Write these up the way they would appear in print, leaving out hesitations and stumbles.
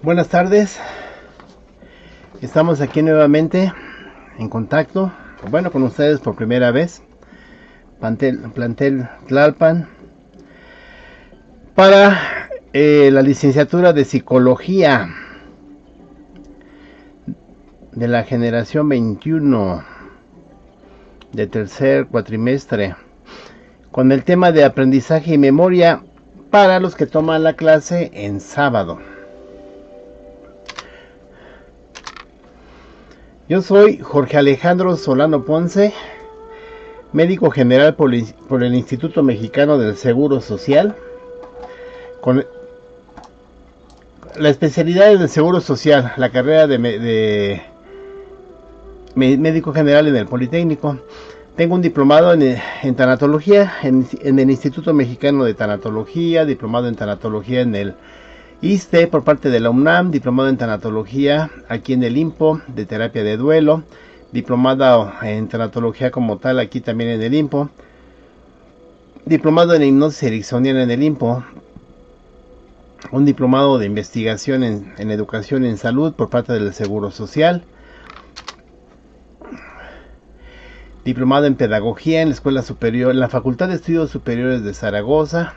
Buenas tardes, estamos aquí nuevamente en contacto, con ustedes por primera vez, plantel Tlalpan, para la licenciatura de Psicología de la generación 21 de tercer cuatrimestre, con el tema de aprendizaje y memoria para los que toman la clase en sábado. Yo soy Jorge Alejandro Solano Ponce, médico general por el Instituto Mexicano del Seguro Social, con la especialidad del Seguro Social, la carrera de médico general en el Politécnico. Tengo un diplomado en tanatología en el Instituto Mexicano de Tanatología, diplomado en tanatología en el ISSSTE por parte de la UNAM, diplomado en tanatología aquí en el IMPO de terapia de duelo, diplomado en tanatología como tal aquí también en el IMPO, diplomado en hipnosis ericksoniana en el IMPO, un diplomado de investigación en educación en salud por parte del Seguro Social, diplomado en pedagogía en la Escuela Superior, en la Facultad de Estudios Superiores de Zaragoza.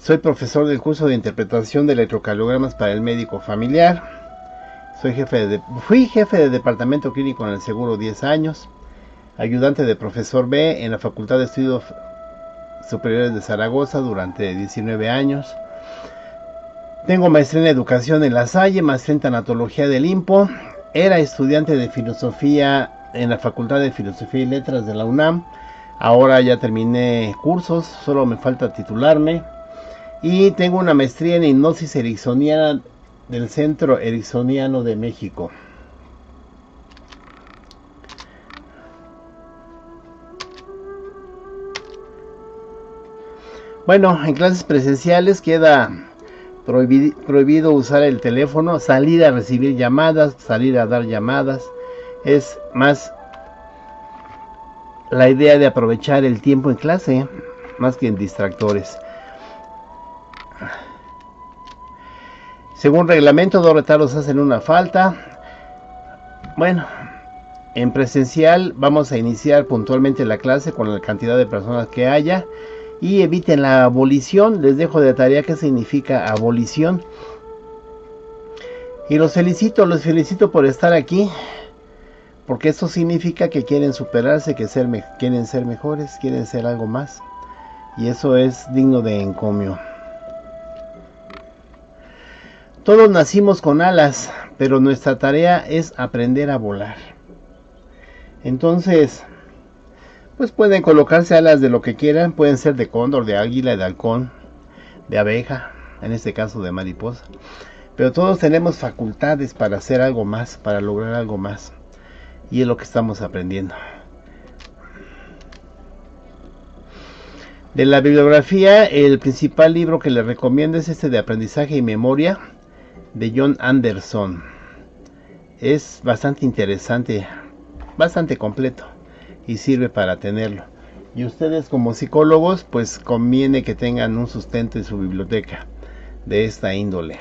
Soy profesor del curso de interpretación de electrocardiogramas para el médico familiar. Fui jefe de departamento clínico en el Seguro 10 años. Ayudante de profesor B en la Facultad de Estudios Superiores de Zaragoza durante 19 años. Tengo maestría en educación en La Salle, maestría en tanatología del IMPO. Era estudiante de filosofía en la Facultad de Filosofía y Letras de la UNAM. Ahora ya terminé cursos, solo me falta titularme. Y tengo una maestría en hipnosis ericksoniana del Centro Ericksoniano de México. Bueno, en clases presenciales queda prohibido usar el teléfono, salir a recibir llamadas, salir a dar llamadas. Es más la idea de aprovechar el tiempo en clase, más que en distractores. Según reglamento, 2 retardos hacen una falta. Bueno, en presencial vamos a iniciar puntualmente la clase con la cantidad de personas que haya y eviten la abolición. Les dejo de tarea qué significa abolición. Y los felicito por estar aquí, porque eso significa que quieren superarse, que quieren ser mejores, quieren ser algo más. Y eso es digno de encomio. Todos nacimos con alas, pero nuestra tarea es aprender a volar. Entonces, pues pueden colocarse alas de lo que quieran, pueden ser de cóndor, de águila, de halcón, de abeja, en este caso de mariposa. Pero todos tenemos facultades para hacer algo más, para lograr algo más. Y es lo que estamos aprendiendo. De la bibliografía, el principal libro que les recomiendo es este de Aprendizaje y Memoria, de John Anderson. Es bastante interesante, bastante completo y sirve para tenerlo. Y ustedes como psicólogos, pues conviene que tengan un sustento en su biblioteca de esta índole.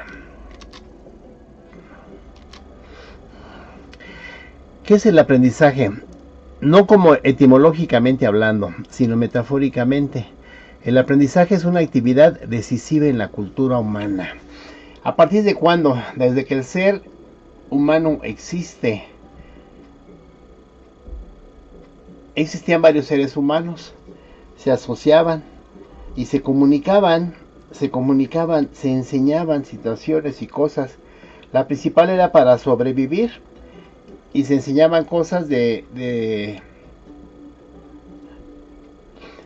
¿Qué es el aprendizaje? No como etimológicamente hablando, sino metafóricamente. El aprendizaje es una actividad decisiva en la cultura humana. ¿A partir de cuándo? Desde que el ser humano existe. Existían varios seres humanos, se asociaban y se comunicaban, se enseñaban situaciones y cosas. La principal era para sobrevivir y se enseñaban cosas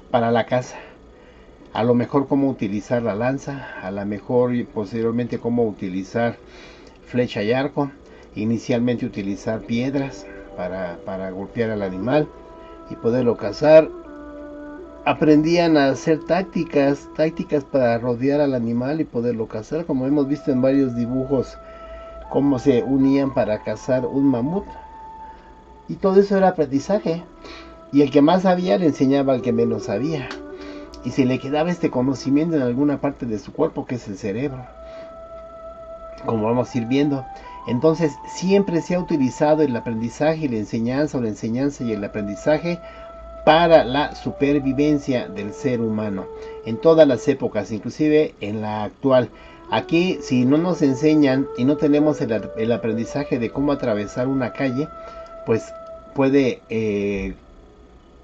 para la caza. A lo mejor cómo utilizar la lanza, a lo mejor y posteriormente cómo utilizar flecha y arco, inicialmente utilizar piedras para golpear al animal y poderlo cazar. Aprendían a hacer tácticas para rodear al animal y poderlo cazar, como hemos visto en varios dibujos, cómo se unían para cazar un mamut. Y todo eso era aprendizaje, y el que más sabía le enseñaba al que menos sabía. Y si le quedaba este conocimiento en alguna parte de su cuerpo, que es el cerebro, como vamos a ir viendo. Entonces siempre se ha utilizado el aprendizaje y la enseñanza, o la enseñanza y el aprendizaje, para la supervivencia del ser humano en todas las épocas, inclusive en la actual. Aquí, si no nos enseñan y no tenemos el aprendizaje de cómo atravesar una calle, pues puede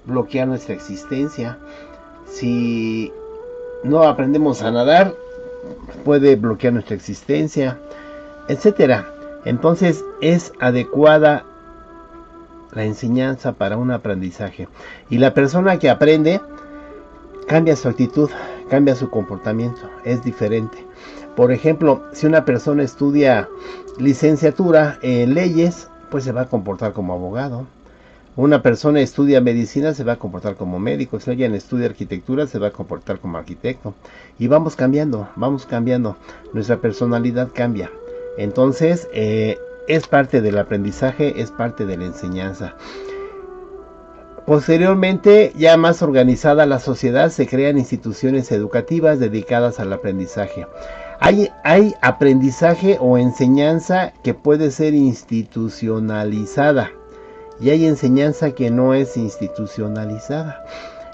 bloquear nuestra existencia. Si no aprendemos a nadar, puede bloquear nuestra existencia, etcétera. Entonces es adecuada la enseñanza para un aprendizaje, y la persona que aprende cambia su actitud, cambia su comportamiento, es diferente. Por ejemplo, si una persona estudia licenciatura en leyes, pues se va a comportar como abogado. Una persona estudia medicina, se va a comportar como médico. Si alguien estudia arquitectura, se va a comportar como arquitecto. Y vamos cambiando, nuestra personalidad cambia. Entonces, es parte del aprendizaje, es parte de la enseñanza. Posteriormente, ya más organizada la sociedad, se crean instituciones educativas dedicadas al aprendizaje. Hay aprendizaje o enseñanza que puede ser institucionalizada, y hay enseñanza que no es institucionalizada.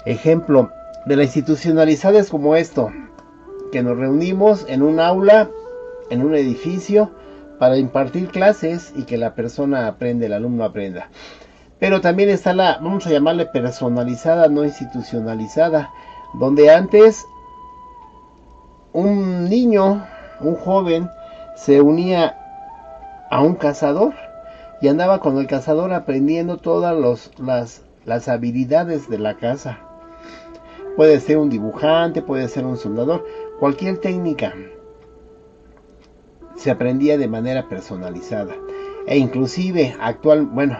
Ejemplo de la institucionalizada es como esto, que nos reunimos en un aula, en un edificio, para impartir clases y que la persona aprende, el alumno aprenda. Pero también está la, vamos a llamarle personalizada, no institucionalizada, donde antes un niño, un joven, se unía a un cazador y andaba con el cazador aprendiendo todas las habilidades de la caza. Puede ser un dibujante, puede ser un soldador, cualquier técnica se aprendía de manera personalizada. E inclusive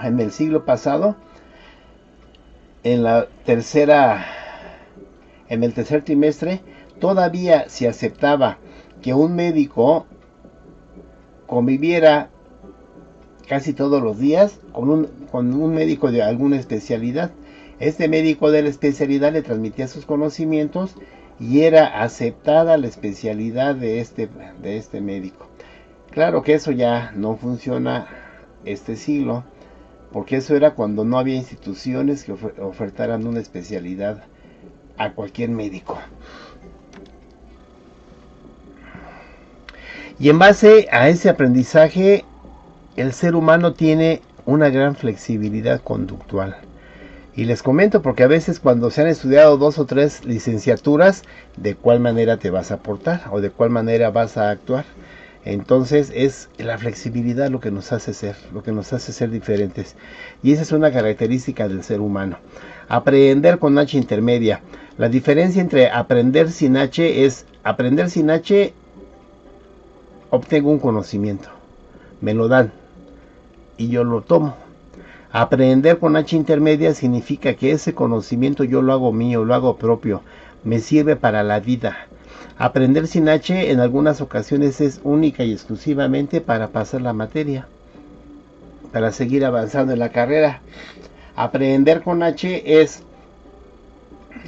en el siglo pasado, en el tercer trimestre, todavía se aceptaba que un médico conviviera casi todos los días con un médico de alguna especialidad. Este médico de la especialidad le transmitía sus conocimientos y era aceptada la especialidad de este médico. Claro que eso ya no funciona este siglo, porque eso era cuando no había instituciones que ofertaran una especialidad a cualquier médico. Y en base a ese aprendizaje, el ser humano tiene una gran flexibilidad conductual. Y les comento porque a veces cuando se han estudiado 2 o 3 licenciaturas, ¿de cuál manera te vas a portar o de cuál manera vas a actuar? Entonces es la flexibilidad lo que nos hace ser diferentes. Y esa es una característica del ser humano. Aprender con H intermedia. La diferencia entre aprender sin H es, aprender sin H, obtengo un conocimiento, me lo dan y yo lo tomo. Aprender con H intermedia significa que ese conocimiento yo lo hago mío, lo hago propio, me sirve para la vida. Aprender sin H en algunas ocasiones es única y exclusivamente para pasar la materia, para seguir avanzando en la carrera. Aprender con H es,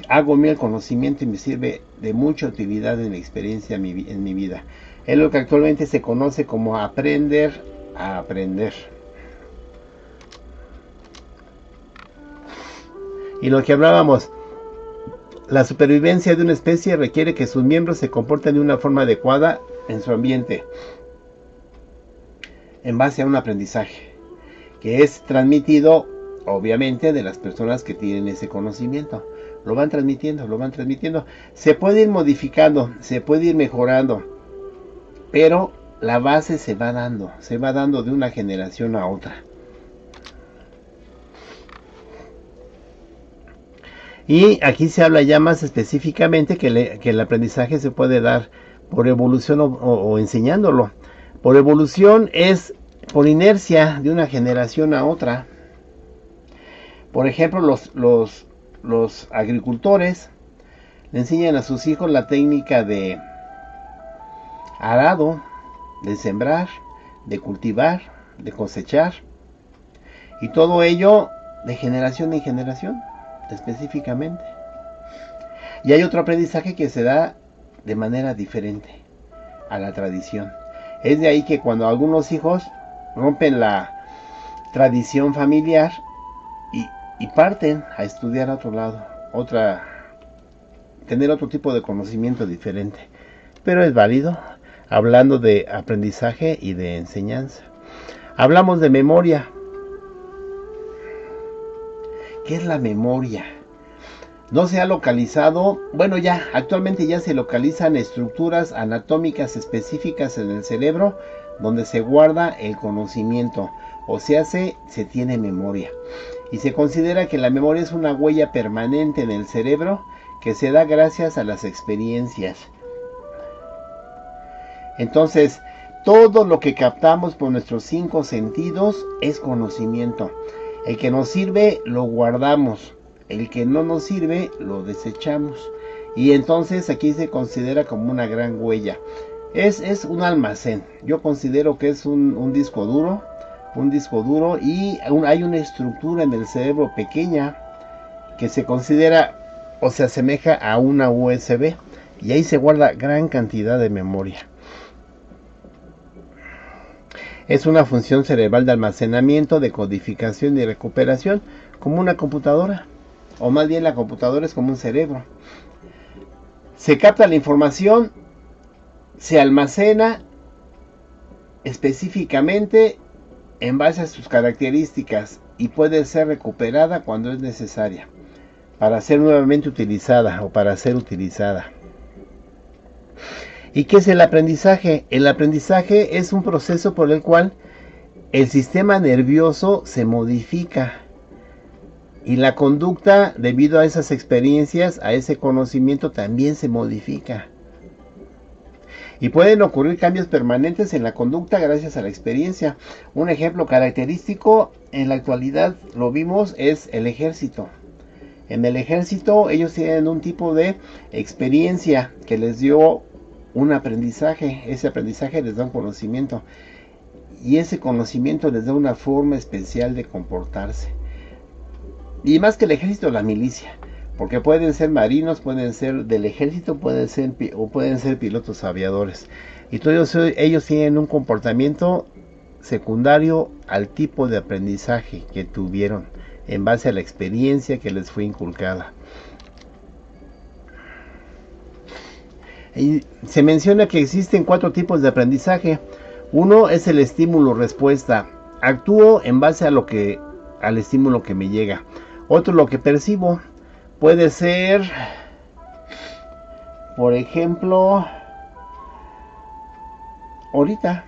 hago mío el conocimiento y me sirve de mucha utilidad en mi experiencia, en mi vida. Es lo que actualmente se conoce como aprender a aprender. Y lo que hablábamos, la supervivencia de una especie requiere que sus miembros se comporten de una forma adecuada en su ambiente, en base a un aprendizaje, que es transmitido, obviamente, de las personas que tienen ese conocimiento. Lo van transmitiendo. Se puede ir modificando, se puede ir mejorando, pero la base se va dando de una generación a otra. Y aquí se habla ya más específicamente que el aprendizaje se puede dar por evolución o enseñándolo. Por evolución es por inercia de una generación a otra. Por ejemplo, los agricultores le enseñan a sus hijos la técnica de arado, de sembrar, de cultivar, de cosechar, y todo ello de generación en generación, específicamente. Y hay otro aprendizaje que se da de manera diferente a la tradición, Es de ahí que cuando algunos hijos rompen la tradición familiar y parten a estudiar a otro lado, tener otro tipo de conocimiento diferente. Pero es válido, hablando de aprendizaje y de enseñanza. Hablamos de memoria. ¿Qué es la memoria? No se ha localizado, bueno, actualmente ya se localizan estructuras anatómicas específicas en el cerebro donde se guarda el conocimiento, o sea, se tiene memoria. Y se considera que la memoria es una huella permanente en el cerebro que se da gracias a las experiencias. Entonces, todo lo que captamos por nuestros 5 sentidos es conocimiento. El que nos sirve lo guardamos, el que no nos sirve lo desechamos. Y entonces aquí se considera como una gran huella. Es un almacén. Yo considero que es un disco duro. Y hay una estructura en el cerebro pequeña que se considera o se asemeja a una USB. Y ahí se guarda gran cantidad de memoria. Es una función cerebral de almacenamiento, de codificación y recuperación, como una computadora. O más bien la computadora es como un cerebro. Se capta la información, se almacena específicamente en base a sus características y puede ser recuperada cuando es necesaria, para ser nuevamente utilizada o para ser utilizada. ¿Y qué es el aprendizaje? El aprendizaje es un proceso por el cual el sistema nervioso se modifica y la conducta, debido a esas experiencias, a ese conocimiento, también se modifica. Y pueden ocurrir cambios permanentes en la conducta gracias a la experiencia. Un ejemplo característico en la actualidad, lo vimos, es el ejército. En el ejército ellos tienen un tipo de experiencia que les dio un aprendizaje. Ese aprendizaje les da un conocimiento y ese conocimiento les da una forma especial de comportarse. Y más que el ejército, la milicia, porque pueden ser marinos, pueden ser del ejército, pueden ser pilotos aviadores, y todos ellos tienen un comportamiento secundario al tipo de aprendizaje que tuvieron en base a la experiencia que les fue inculcada. Y se menciona que existen 4 tipos de aprendizaje. Uno es el estímulo-respuesta. Actúo en base al estímulo que me llega. Otro, lo que percibo. Puede ser, por ejemplo, ahorita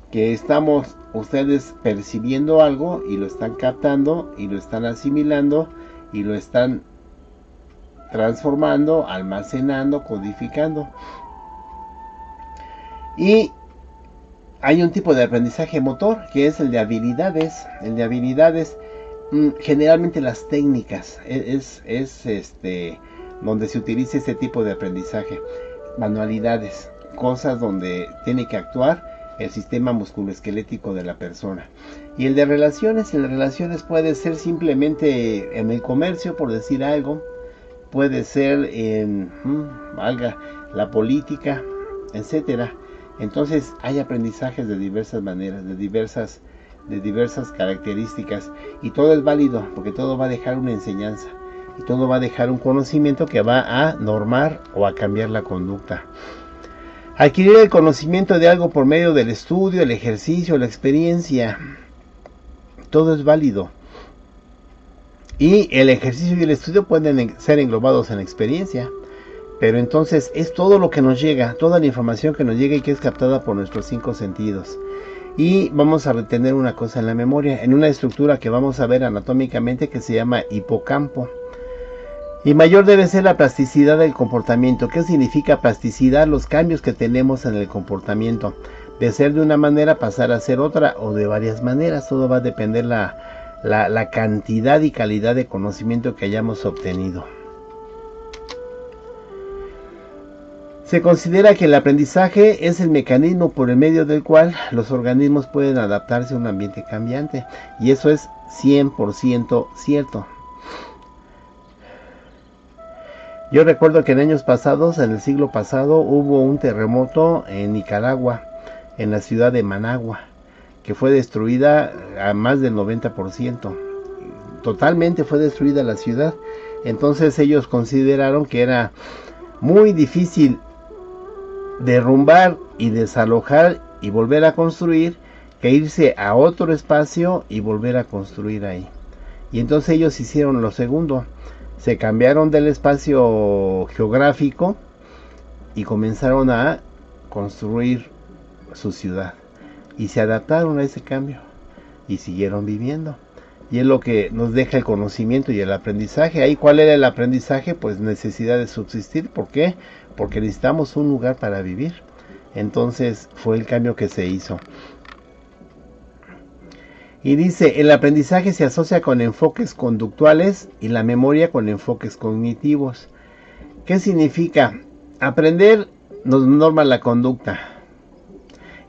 que estamos ustedes percibiendo algo y lo están captando y lo están asimilando y lo están transformando, almacenando, codificando. Y hay un tipo de aprendizaje motor que es el de habilidades. El de habilidades, generalmente las técnicas es donde se utiliza este tipo de aprendizaje. Manualidades, cosas donde tiene que actuar el sistema musculoesquelético de la persona. Y el de relaciones puede ser simplemente en el comercio, por decir algo. Puede ser en la política, etcétera. Entonces hay aprendizajes de diversas maneras, de diversas características, y todo es válido porque todo va a dejar una enseñanza y todo va a dejar un conocimiento que va a normar o a cambiar la conducta. Adquirir el conocimiento de algo por medio del estudio, el ejercicio, la experiencia, todo es válido. Y el ejercicio y el estudio pueden ser englobados en la experiencia. Pero entonces es todo lo que nos llega, toda la información que nos llega y que es captada por nuestros 5 sentidos. Y vamos a retener una cosa en la memoria, en una estructura que vamos a ver anatómicamente que se llama hipocampo. Y mayor debe ser la plasticidad del comportamiento. ¿Qué significa plasticidad? Los cambios que tenemos en el comportamiento. De ser de una manera pasar a ser otra, o de varias maneras. Todo va a depender la cantidad y calidad de conocimiento que hayamos obtenido. Se considera que el aprendizaje es el mecanismo por el medio del cual los organismos pueden adaptarse a un ambiente cambiante. Y eso es 100% cierto. Yo recuerdo que en años pasados, en el siglo pasado, hubo un terremoto en Nicaragua. en la ciudad de Managua, que fue destruida a más del 90%. Totalmente fue destruida la ciudad. Entonces ellos consideraron que era muy difícil derrumbar y desalojar y volver a construir, que irse a otro espacio y volver a construir ahí. Y entonces ellos hicieron lo segundo, se cambiaron del espacio geográfico y comenzaron a construir su ciudad y se adaptaron a ese cambio y siguieron viviendo. Y es lo que nos deja el conocimiento y el aprendizaje. Ahí, ¿cuál era el aprendizaje? Pues necesidad de subsistir. ¿Por qué? Porque necesitamos un lugar para vivir. Entonces fue el cambio que se hizo. Y dice, el aprendizaje se asocia con enfoques conductuales y la memoria con enfoques cognitivos. ¿Qué significa? Aprender nos norma la conducta.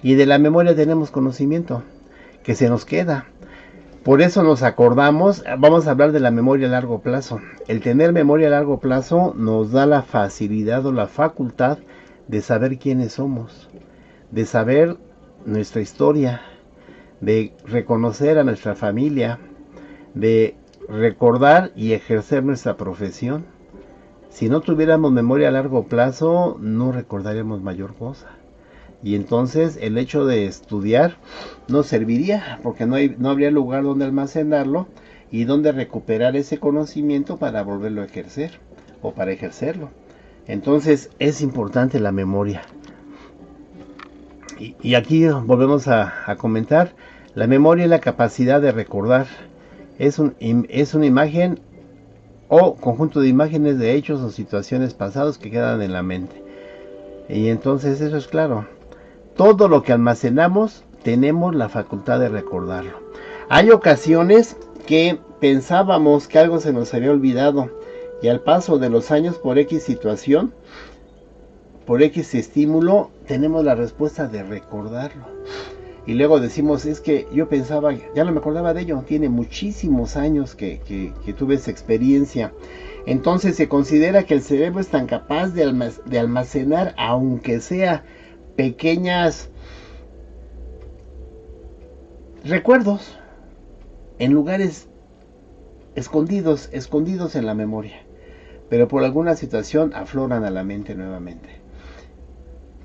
Y de la memoria tenemos conocimiento que se nos queda. Por eso nos acordamos, vamos a hablar de la memoria a largo plazo. El tener memoria a largo plazo nos da la facilidad o la facultad de saber quiénes somos, de saber nuestra historia, de reconocer a nuestra familia, de recordar y ejercer nuestra profesión. Si no tuviéramos memoria a largo plazo, no recordaríamos mayor cosa. Y entonces el hecho de estudiar no serviría, porque no habría lugar donde almacenarlo y donde recuperar ese conocimiento para volverlo a ejercer o para ejercerlo. Entonces es importante la memoria. Y aquí volvemos a comentar, la memoria es la capacidad de recordar. Es una imagen o conjunto de imágenes de hechos o situaciones pasados que quedan en la mente. Y entonces eso es claro. Todo lo que almacenamos tenemos la facultad de recordarlo. Hay ocasiones que pensábamos que algo se nos había olvidado y al paso de los años por X situación, por X estímulo, tenemos la respuesta de recordarlo. Y luego decimos, es que yo pensaba, ya no me acordaba de ello, tiene muchísimos años que tuve esa experiencia. Entonces se considera que el cerebro es tan capaz de almacenar, aunque sea pequeñas recuerdos en lugares escondidos en la memoria, pero por alguna situación afloran a la mente nuevamente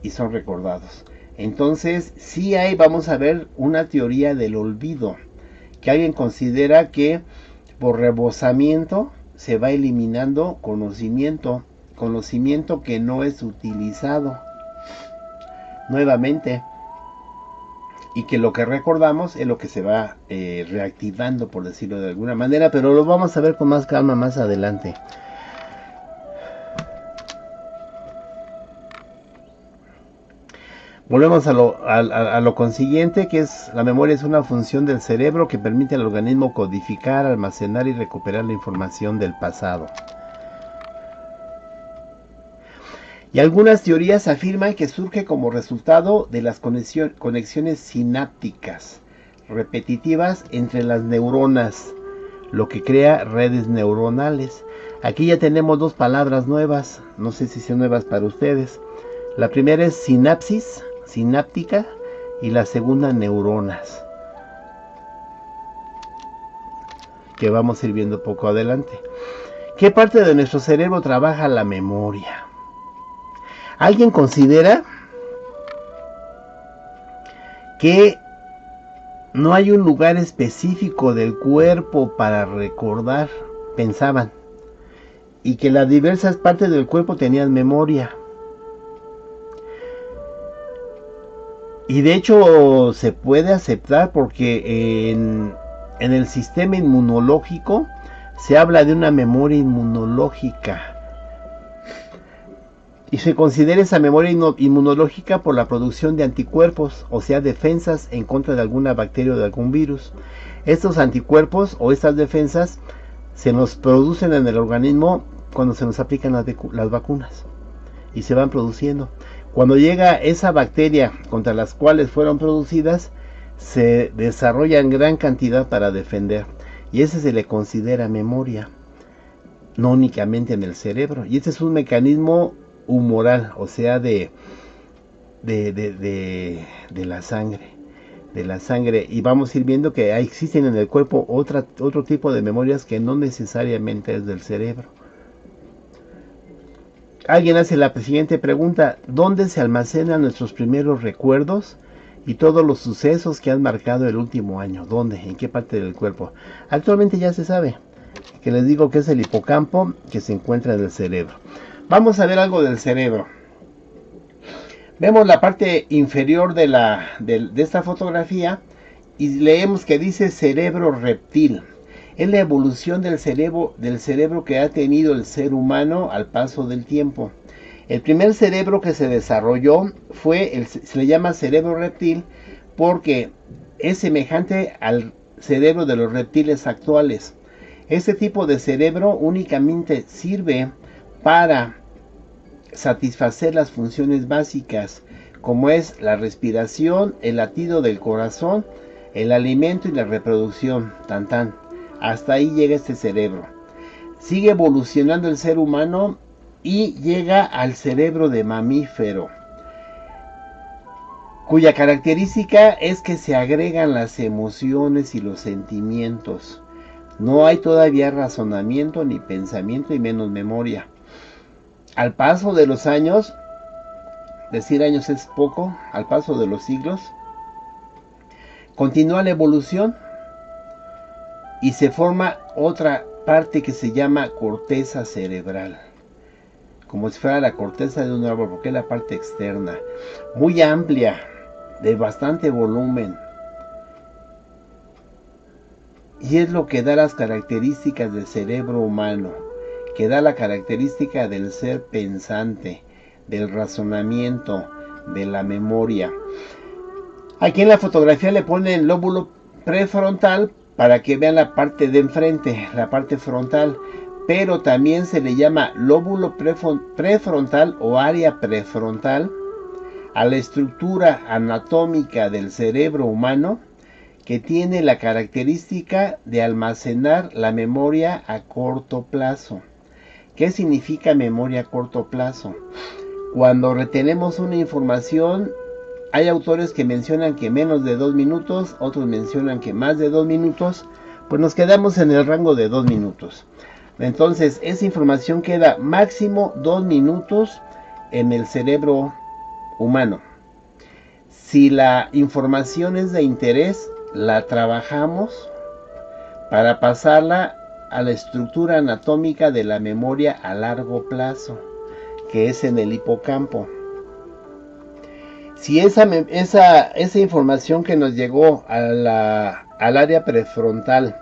y son recordados. Entonces sí vamos a ver una teoría del olvido, que alguien considera que por rebosamiento se va eliminando conocimiento que no es utilizado nuevamente, y que lo que recordamos es lo que se va reactivando, por decirlo de alguna manera, pero lo vamos a ver con más calma más adelante. Volvemos a lo consiguiente, que es la memoria es una función del cerebro que permite al organismo codificar, almacenar y recuperar la información del pasado. Y algunas teorías afirman que surge como resultado de las conexiones sinápticas repetitivas entre las neuronas, lo que crea redes neuronales. Aquí ya tenemos dos palabras nuevas, no sé si son nuevas para ustedes. La primera es sinapsis, sináptica, y la segunda neuronas, que vamos a ir viendo poco adelante. ¿Qué parte de nuestro cerebro trabaja la memoria? ¿Alguien considera que no hay un lugar específico del cuerpo para recordar? Pensaban. Y que las diversas partes del cuerpo tenían memoria. Y de hecho se puede aceptar porque en el sistema inmunológico se habla de una memoria inmunológica. Y se considera esa memoria inmunológica por la producción de anticuerpos, o sea, defensas en contra de alguna bacteria o de algún virus. Estos anticuerpos o estas defensas se nos producen en el organismo cuando se nos aplican las vacunas. Y se van produciendo. Cuando llega esa bacteria contra las cuales fueron producidas, se desarrollan gran cantidad para defender. Y ese se le considera memoria, no únicamente en el cerebro. Y este es un mecanismo humoral, o sea, de de la sangre, y vamos a ir viendo que existen en el cuerpo otro tipo de memorias que no necesariamente es del cerebro. Alguien hace la siguiente pregunta: ¿dónde se almacenan nuestros primeros recuerdos y todos los sucesos que han marcado el último año? ¿Dónde? ¿En qué parte del cuerpo? Actualmente ya se sabe, que les digo que es el hipocampo, que se encuentra en el cerebro. Vamos a ver algo del cerebro. Vemos la parte inferior de esta fotografía y leemos que dice cerebro reptil. Es la evolución del cerebro que ha tenido el ser humano al paso del tiempo. El primer cerebro que se desarrolló se le llama cerebro reptil porque es semejante al cerebro de los reptiles actuales. Este tipo de cerebro únicamente sirve para satisfacer las funciones básicas, como es la respiración, el latido del corazón, el alimento y la reproducción. Hasta ahí llega este cerebro. Sigue evolucionando el ser humano y llega al cerebro de mamífero, cuya característica es que se agregan las emociones y los sentimientos. No hay todavía razonamiento ni pensamiento y menos memoria. Al paso de los años, decir años es poco, al paso de los siglos, continúa la evolución y se forma otra parte que se llama corteza cerebral, como si fuera la corteza de un árbol, porque es la parte externa, muy amplia, de bastante volumen, y es lo que da las características del cerebro humano, que da la característica del ser pensante, del razonamiento, de la memoria. Aquí en la fotografía le ponen el lóbulo prefrontal para que vean la parte de enfrente, la parte frontal, pero también se le llama lóbulo prefrontal o área prefrontal a la estructura anatómica del cerebro humano, que tiene la característica de almacenar la memoria a corto plazo. ¿Qué significa memoria a corto plazo? Cuando retenemos una información, hay autores que mencionan que menos de 2 minutos, otros mencionan que más de 2 minutos, pues nos quedamos en el rango de 2 minutos. Entonces, esa información queda máximo 2 minutos en el cerebro humano. Si la información es de interés, la trabajamos para pasarla a la estructura anatómica de la memoria a largo plazo, que es en el hipocampo. Si esa información que nos llegó al área prefrontal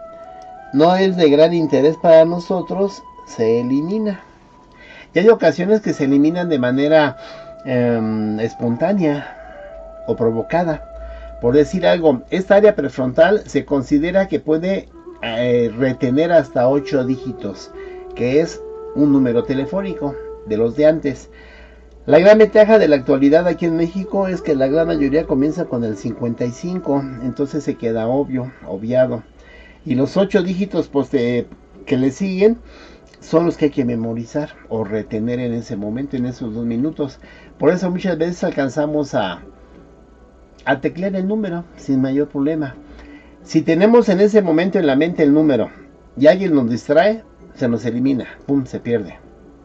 no es de gran interés para nosotros, se elimina. Y hay ocasiones que se eliminan de manera espontánea o provocada. Por decir algo, esta área prefrontal se considera que puede retener hasta 8 dígitos, que es un número telefónico de los de antes. La gran ventaja de la actualidad aquí en México es que la gran mayoría comienza con el 55, entonces se queda obviado. Y los 8 dígitos que le siguen son los que hay que memorizar o retener en ese momento, en esos 2 minutos. Por eso muchas veces alcanzamos a teclear el número sin mayor problema. Si tenemos en ese momento en la mente el número y alguien nos distrae, se nos elimina, pum, se pierde.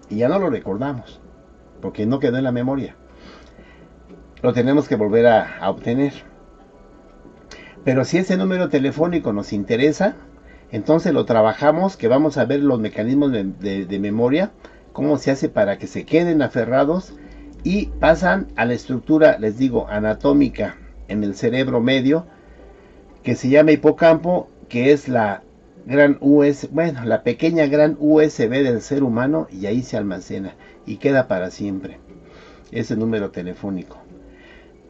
Y ya no lo recordamos, porque no quedó en la memoria. Lo tenemos que volver a obtener. Pero si ese número telefónico nos interesa, entonces lo trabajamos, que vamos a ver los mecanismos de memoria, cómo se hace para que se queden aferrados y pasan a la estructura, les digo, anatómica en el cerebro medio, que se llama hipocampo, que es la pequeña gran USB del ser humano, y ahí se almacena y queda para siempre ese número telefónico.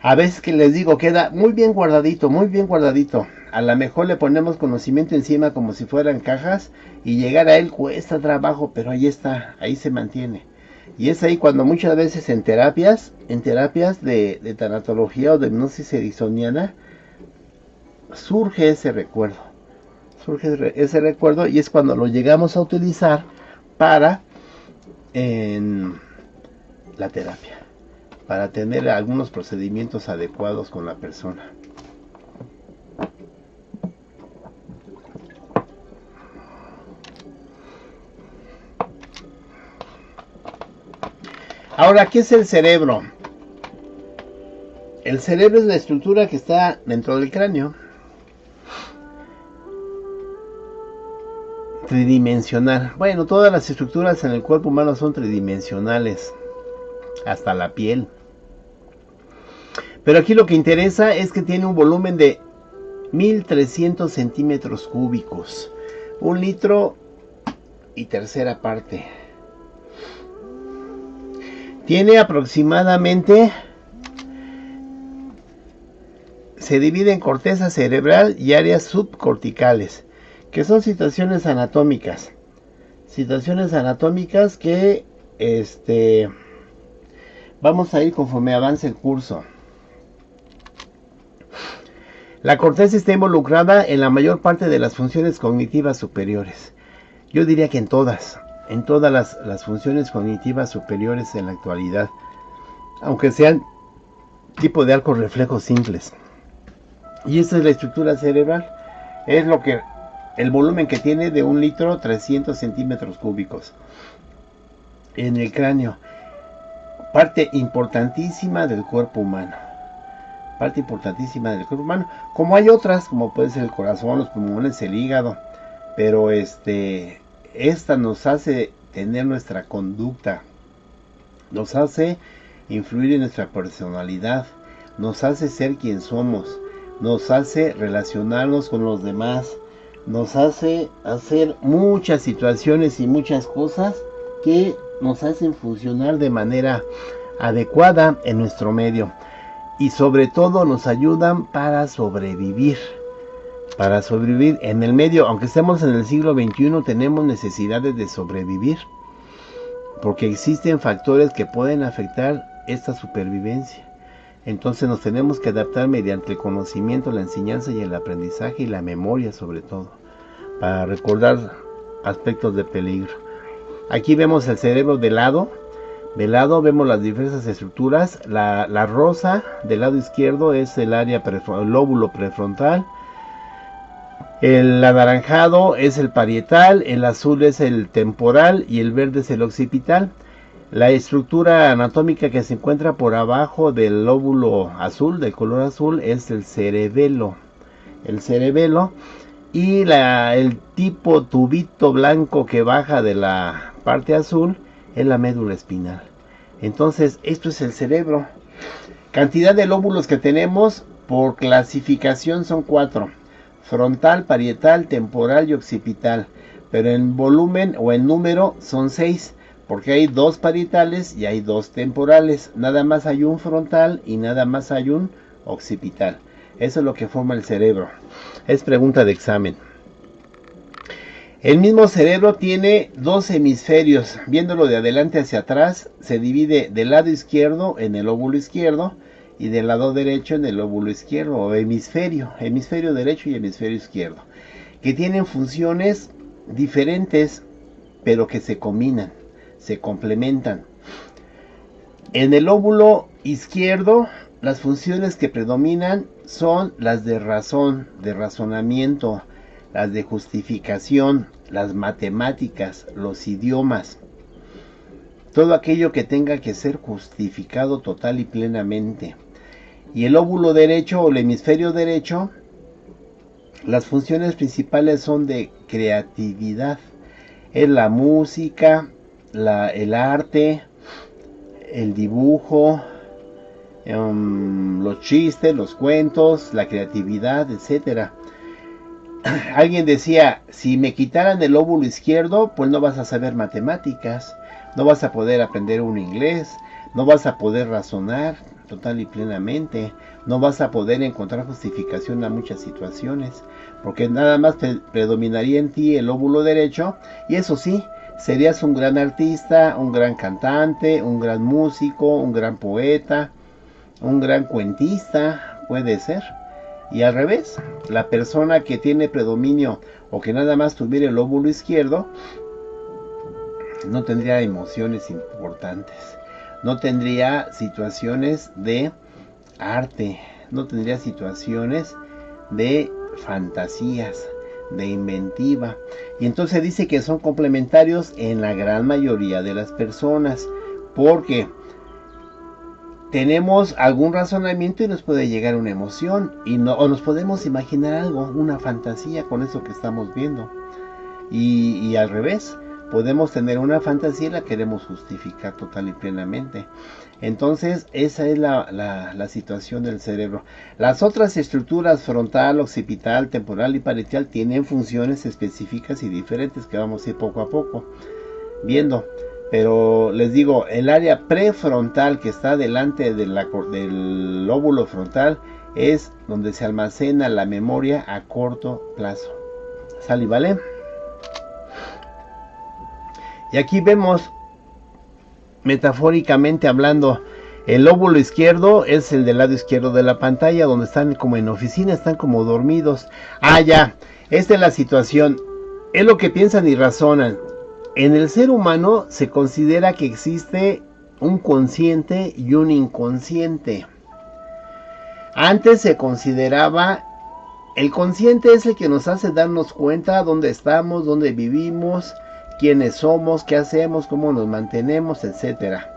A veces, que les digo, queda muy bien guardadito, muy bien guardadito. A lo mejor le ponemos conocimiento encima como si fueran cajas, y llegar a él cuesta trabajo, pero ahí está, ahí se mantiene. Y es ahí cuando muchas veces en terapias de tanatología o de hipnosis ericksoniana, surge ese recuerdo. Y es cuando lo llegamos a utilizar para en la terapia, para tener algunos procedimientos adecuados con la persona. Ahora, ¿qué es el cerebro? El cerebro es la estructura que está dentro del cráneo. Tridimensional. Bueno, todas las estructuras en el cuerpo humano son tridimensionales, hasta la piel. Pero aquí lo que interesa es que tiene un volumen de 1300 centímetros cúbicos, 1 litro y tercera parte. Tiene aproximadamente, se divide en corteza cerebral y áreas subcorticales, que son situaciones anatómicas que vamos a ir conforme avance el curso. La corteza está involucrada en la mayor parte de las funciones cognitivas superiores. Yo diría que en todas las funciones cognitivas superiores en la actualidad, aunque sean tipo de arcos reflejos simples. Y esta es la estructura cerebral, es el volumen que tiene de 1 litro 300 centímetros cúbicos en el cráneo. Parte importantísima del cuerpo humano. Como hay otras, como puede ser el corazón, los pulmones, el hígado. Pero esta nos hace tener nuestra conducta. Nos hace influir en nuestra personalidad. Nos hace ser quien somos. Nos hace relacionarnos con los demás. Nos hace hacer muchas situaciones y muchas cosas que nos hacen funcionar de manera adecuada en nuestro medio. Y sobre todo nos ayudan para sobrevivir. Para sobrevivir en el medio, aunque estemos en el siglo XXI, tenemos necesidades de sobrevivir. Porque existen factores que pueden afectar esta supervivencia. Entonces nos tenemos que adaptar mediante el conocimiento, la enseñanza y el aprendizaje y la memoria sobre todo, para recordar aspectos de peligro. Aquí vemos el cerebro de lado. De lado vemos las diversas estructuras. La rosa del lado izquierdo es el área el lóbulo prefrontal. El anaranjado es el parietal, el azul es el temporal y el verde es el occipital. La estructura anatómica que se encuentra por abajo del lóbulo azul, del color azul, es el cerebelo. El cerebelo y el tipo tubito blanco que baja de la parte azul es la médula espinal. Entonces, esto es el cerebro. Cantidad de lóbulos que tenemos por clasificación son 4. Frontal, parietal, temporal y occipital. Pero en volumen o en número son 6. Porque hay 2 parietales y hay 2 temporales. Nada más hay un frontal y nada más hay un occipital. Eso es lo que forma el cerebro. Es pregunta de examen. El mismo cerebro tiene 2 hemisferios. Viéndolo de adelante hacia atrás, se divide del lado izquierdo en el lóbulo izquierdo y del lado derecho en el lóbulo izquierdo o hemisferio derecho y hemisferio izquierdo, que tienen funciones diferentes, pero que se combinan, se complementan. En el lóbulo izquierdo, las funciones que predominan son las de razón, de razonamiento, las de justificación, las matemáticas, los idiomas, todo aquello que tenga que ser justificado total y plenamente. Y el lóbulo derecho o el hemisferio derecho, las funciones principales son de creatividad, es la música, el arte, el dibujo, los chistes, los cuentos, la creatividad, etcétera. Alguien decía, si me quitaran el lóbulo izquierdo, pues no vas a saber matemáticas, no vas a poder aprender un inglés, no vas a poder razonar total y plenamente, no vas a poder encontrar justificación a muchas situaciones, porque nada más predominaría en ti el lóbulo derecho, y eso sí, serías un gran artista, un gran cantante, un gran músico, un gran poeta, un gran cuentista, puede ser. Y al revés, la persona que tiene predominio o que nada más tuviera el lóbulo izquierdo, no tendría emociones importantes, no tendría situaciones de arte, no tendría situaciones de fantasías, de inventiva. Y entonces dice que son complementarios en la gran mayoría de las personas, porque tenemos algún razonamiento y nos puede llegar una emoción, o nos podemos imaginar algo, una fantasía con eso que estamos viendo. Y al revés, podemos tener una fantasía y la queremos justificar total y plenamente. Entonces, esa es la situación del cerebro. Las otras estructuras, frontal, occipital, temporal y parietal, tienen funciones específicas y diferentes que vamos a ir poco a poco viendo. Pero les digo, el área prefrontal que está delante del lóbulo frontal es donde se almacena la memoria a corto plazo. ¿Sale y vale? Y aquí vemos, metafóricamente hablando, el lóbulo izquierdo es el del lado izquierdo de la pantalla, donde están como en oficina, están como dormidos. Ah, ya, esta es la situación. Es lo que piensan y razonan. En el ser humano se considera que existe un consciente y un inconsciente. Antes se consideraba, el consciente es el que nos hace darnos cuenta dónde estamos, dónde vivimos, quiénes somos, qué hacemos, cómo nos mantenemos, etcétera.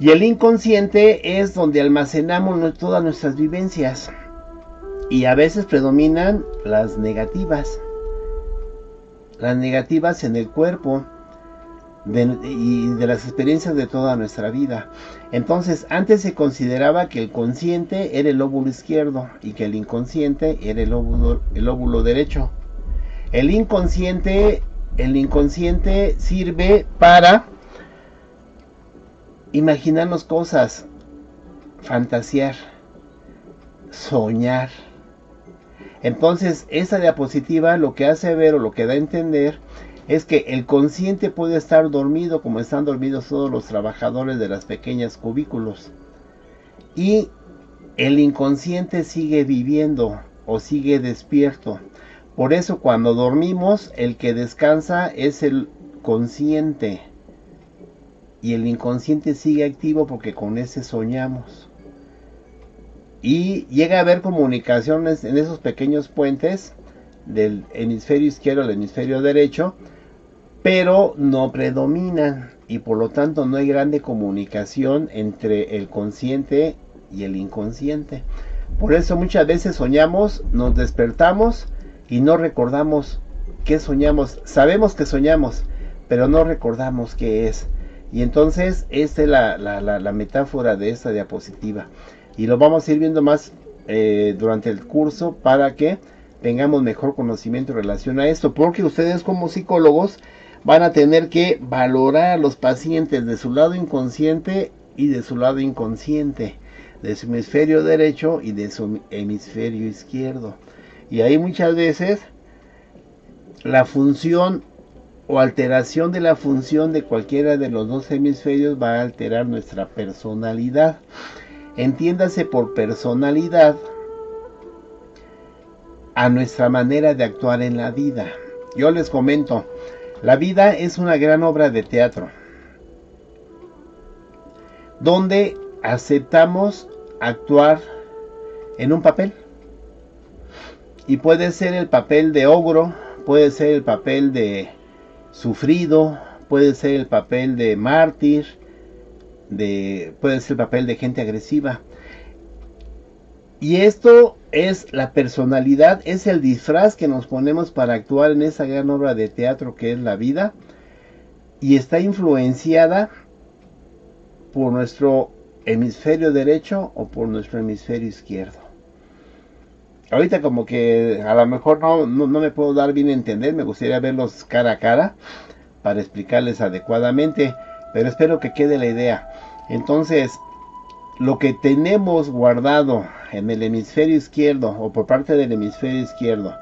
Y el inconsciente es donde almacenamos todas nuestras vivencias. Y a veces predominan las negativas. Las negativas en el cuerpo y de las experiencias de toda nuestra vida. Entonces, antes se consideraba que el consciente era el lóbulo izquierdo y que el inconsciente era el lóbulo derecho. El inconsciente sirve para imaginarnos cosas, fantasear, soñar. Entonces, esa diapositiva lo que hace ver o lo que da a entender es que el consciente puede estar dormido como están dormidos todos los trabajadores de las pequeñas cubículos. Y el inconsciente sigue viviendo o sigue despierto. Por eso cuando dormimos, el que descansa es el consciente. Y el inconsciente sigue activo porque con ese soñamos. Y llega a haber comunicaciones en esos pequeños puentes del hemisferio izquierdo al hemisferio derecho, pero no predominan y por lo tanto no hay grande comunicación entre el consciente y el inconsciente. Por eso muchas veces soñamos, nos despertamos y no recordamos qué soñamos. Sabemos que soñamos, pero no recordamos qué es. Y entonces esta es la metáfora de esta diapositiva. Y lo vamos a ir viendo más durante el curso para que tengamos mejor conocimiento en relación a esto. Porque ustedes como psicólogos van a tener que valorar a los pacientes de su lado inconsciente y de su lado inconsciente, de su hemisferio derecho y de su hemisferio izquierdo. Y ahí muchas veces la función o alteración de la función de cualquiera de los dos hemisferios va a alterar nuestra personalidad. Entiéndase por personalidad a nuestra manera de actuar en la vida. Yo les comento, la vida es una gran obra de teatro donde aceptamos actuar en un papel. Y puede ser el papel de ogro, puede ser el papel de sufrido, puede ser el papel de mártir, puede ser el papel de gente agresiva. Y esto es la personalidad, es el disfraz que nos ponemos para actuar en esa gran obra de teatro que es la vida. Y está influenciada por nuestro hemisferio derecho o por nuestro hemisferio izquierdo. Ahorita como que a lo mejor no me puedo dar bien a entender, me gustaría verlos cara a cara para explicarles adecuadamente, pero espero que quede la idea. Entonces, lo que tenemos guardado en el hemisferio izquierdo o por parte del hemisferio izquierdo,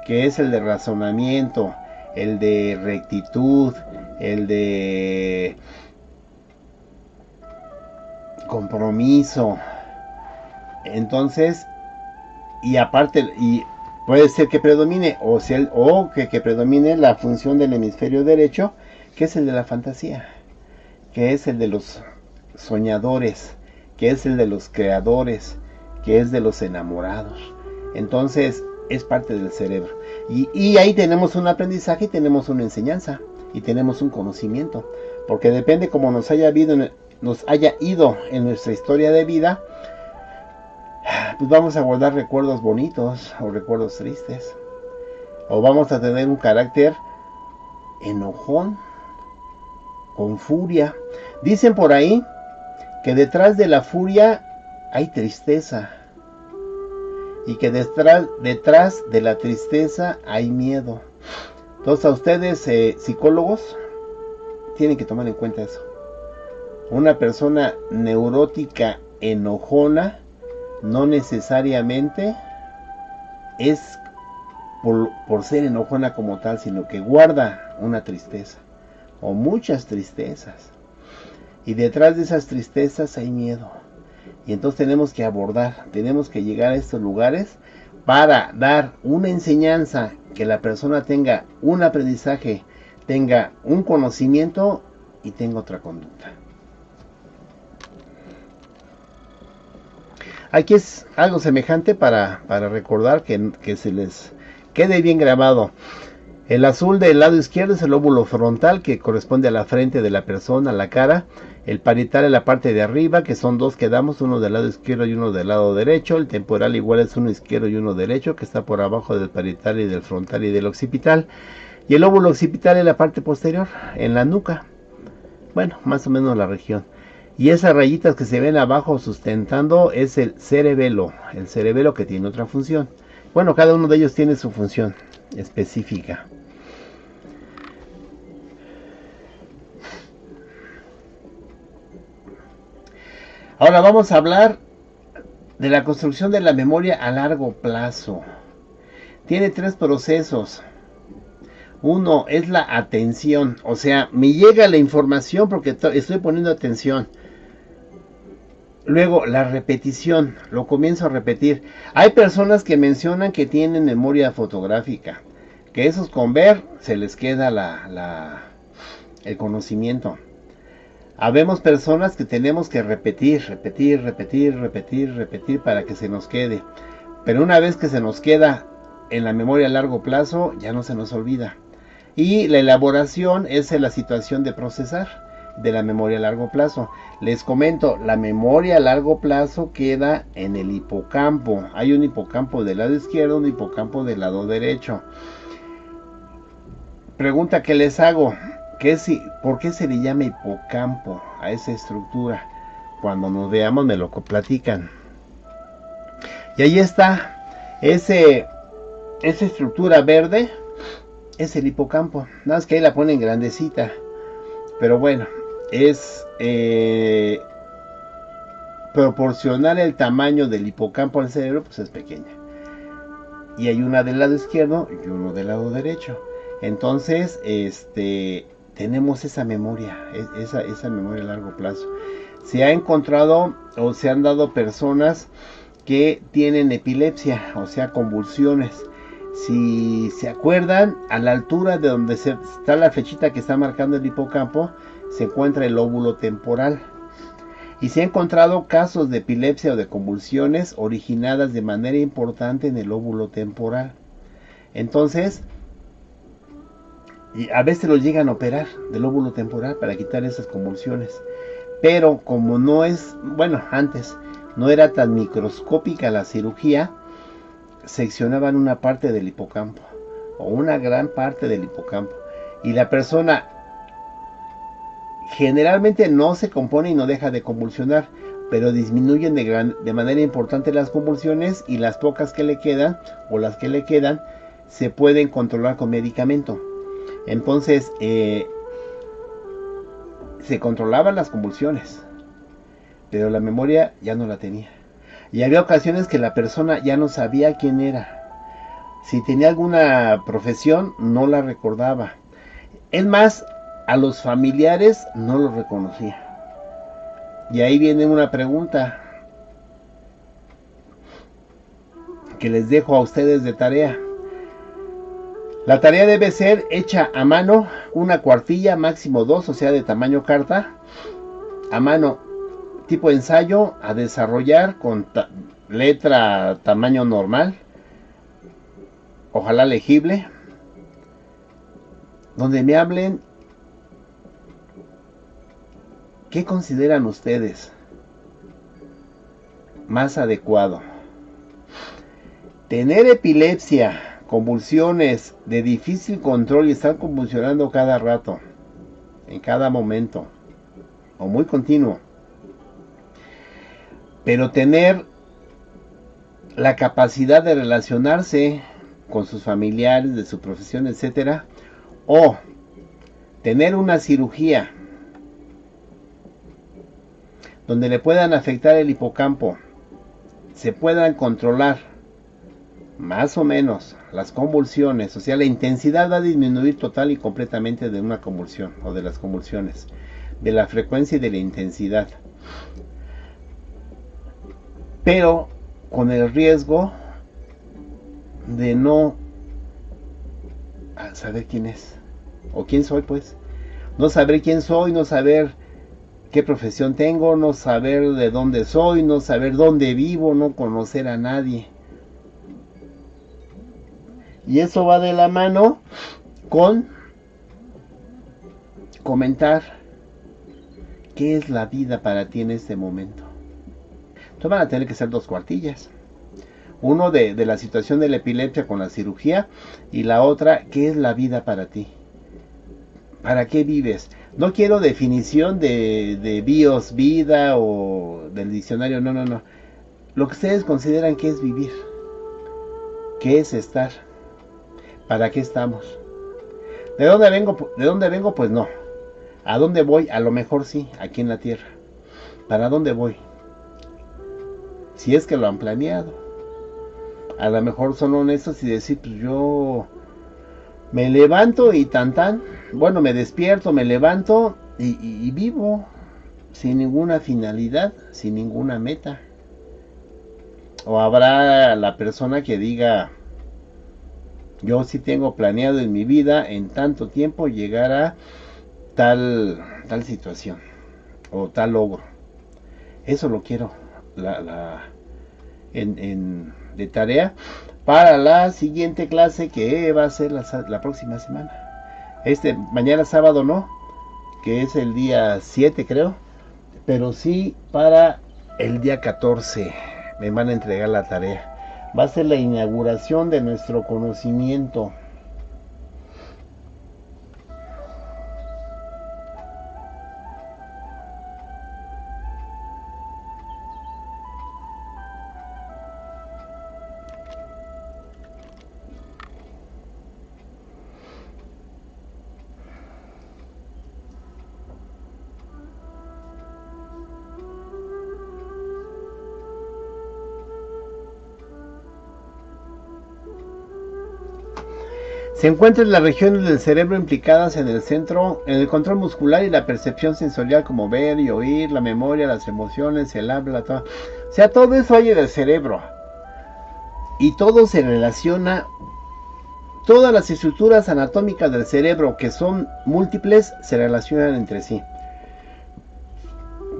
que es el de razonamiento, el de rectitud, el de compromiso, entonces, y aparte, y puede ser que predomine que predomine la función del hemisferio derecho, que es el de la fantasía. que es el de los soñadores, que es el de los creadores, que es de los enamorados. Entonces es parte del cerebro. Y ahí tenemos un aprendizaje y tenemos una enseñanza y tenemos un conocimiento. Porque depende cómo nos haya ido en nuestra historia de vida, pues vamos a guardar recuerdos bonitos o recuerdos tristes. O vamos a tener un carácter enojón, con furia. Dicen por ahí que detrás de la furia hay tristeza. Y que detrás de la tristeza hay miedo. Entonces a ustedes, psicólogos, tienen que tomar en cuenta eso. Una persona neurótica, enojona, no necesariamente es por ser enojona como tal, sino que guarda una tristeza o muchas tristezas. Y detrás de esas tristezas hay miedo. Y entonces tenemos que abordar, tenemos que llegar a estos lugares para dar una enseñanza, que la persona tenga un aprendizaje, tenga un conocimiento y tenga otra conducta. Aquí es algo semejante para recordar que se les quede bien grabado. El azul del lado izquierdo es el lóbulo frontal, que corresponde a la frente de la persona, a la cara. El parietal es la parte de arriba, que son dos que damos, uno del lado izquierdo y uno del lado derecho. El temporal igual es uno izquierdo y uno derecho, que está por abajo del parietal y del frontal y del occipital. Y el lóbulo occipital es la parte posterior, en la nuca. Bueno, más o menos la región. Y esas rayitas que se ven abajo sustentando es el cerebelo que tiene otra función. Bueno, cada uno de ellos tiene su función específica. Ahora vamos a hablar de la construcción de la memoria a largo plazo. Tiene tres procesos. Uno es la atención, o sea, me llega la información porque estoy poniendo atención. Luego, la repetición, lo comienzo a repetir. Hay personas que mencionan que tienen memoria fotográfica, que esos con ver se les queda el conocimiento. Habemos personas que tenemos que repetir para que se nos quede. Pero una vez que se nos queda en la memoria a largo plazo, ya no se nos olvida. Y la elaboración es la situación de procesar de la memoria a largo plazo. Les comento, la memoria a largo plazo queda en el hipocampo. Hay un hipocampo del lado izquierdo, un hipocampo del lado derecho. Pregunta que les hago, ¿por qué se le llama hipocampo a esa estructura? Cuando nos veamos me lo platican. Y ahí está, esa estructura verde es el hipocampo. Nada más que ahí la ponen grandecita. Pero bueno, es proporcional el tamaño del hipocampo al cerebro, pues es pequeña. Y hay una del lado izquierdo y uno del lado derecho. Entonces, tenemos esa memoria, esa memoria a largo plazo. Se ha encontrado o se han dado personas que tienen epilepsia, o sea, convulsiones. Si se acuerdan, a la altura de donde está la flechita que está marcando el hipocampo, se encuentra el lóbulo temporal. Y se han encontrado casos de epilepsia o de convulsiones originadas de manera importante en el lóbulo temporal. Entonces, y a veces lo llegan a operar del lóbulo temporal para quitar esas convulsiones. Pero como no es, bueno, antes no era tan microscópica la cirugía, seccionaban una parte del hipocampo o una gran parte del hipocampo, y la persona generalmente no se compone y no deja de convulsionar, pero disminuyen de manera importante las convulsiones, y las pocas que le quedan o las que le quedan se pueden controlar con medicamento. Entonces se controlaban las convulsiones, pero la memoria ya no la tenía. Y había ocasiones que la persona ya no sabía quién era. Si tenía alguna profesión, no la recordaba. Es más, a los familiares no los reconocía. Y ahí viene una pregunta que les dejo a ustedes de tarea. La tarea debe ser hecha a mano, una cuartilla, máximo 2, o sea, de tamaño carta, a mano, tipo ensayo, a desarrollar con letra tamaño normal, ojalá legible, donde me hablen qué consideran ustedes más adecuado. Tener epilepsia, convulsiones de difícil control y estar convulsionando cada rato, en cada momento, o muy continuo. Pero tener la capacidad de relacionarse con sus familiares, de su profesión, etcétera, o tener una cirugía donde le puedan afectar el hipocampo, se puedan controlar más o menos las convulsiones, o sea, la intensidad va a disminuir total y completamente de una convulsión o de las convulsiones, de la frecuencia y de la intensidad, pero con el riesgo de no saber quién es o quién soy, pues no saber quién soy, no saber qué profesión tengo, no saber de dónde soy, no saber dónde vivo, no conocer a nadie. Y eso va de la mano con comentar qué es la vida para ti en este momento. Entonces van a tener que ser 2 cuartillas. Uno de la situación de la epilepsia con la cirugía y la otra, ¿qué es la vida para ti? ¿Para qué vives? No quiero definición de bios, vida o del diccionario, no. Lo que ustedes consideran que es vivir, qué es estar, para qué estamos. ¿De dónde vengo? ¿De dónde vengo? Pues no. ¿A dónde voy? A lo mejor sí, aquí en la tierra. ¿Para dónde voy? Si es que lo han planeado. A lo mejor son honestos y decir, pues yo me levanto y bueno, me despierto, me levanto y vivo sin ninguna finalidad, sin ninguna meta. O habrá la persona que diga, yo sí tengo planeado en mi vida en tanto tiempo llegar a tal situación o tal logro. Eso lo quiero de tarea para la siguiente clase que va a ser la próxima semana. Mañana sábado no, que es el día 7 creo, pero sí para el día 14 me van a entregar la tarea. Va a ser la inauguración de nuestro conocimiento. Se encuentran las regiones del cerebro implicadas en el centro, en el control muscular y la percepción sensorial, como ver y oír, la memoria, las emociones, el habla, todo. O sea, todo eso hay en el cerebro. Y todo se relaciona, todas las estructuras anatómicas del cerebro, que son múltiples, se relacionan entre sí.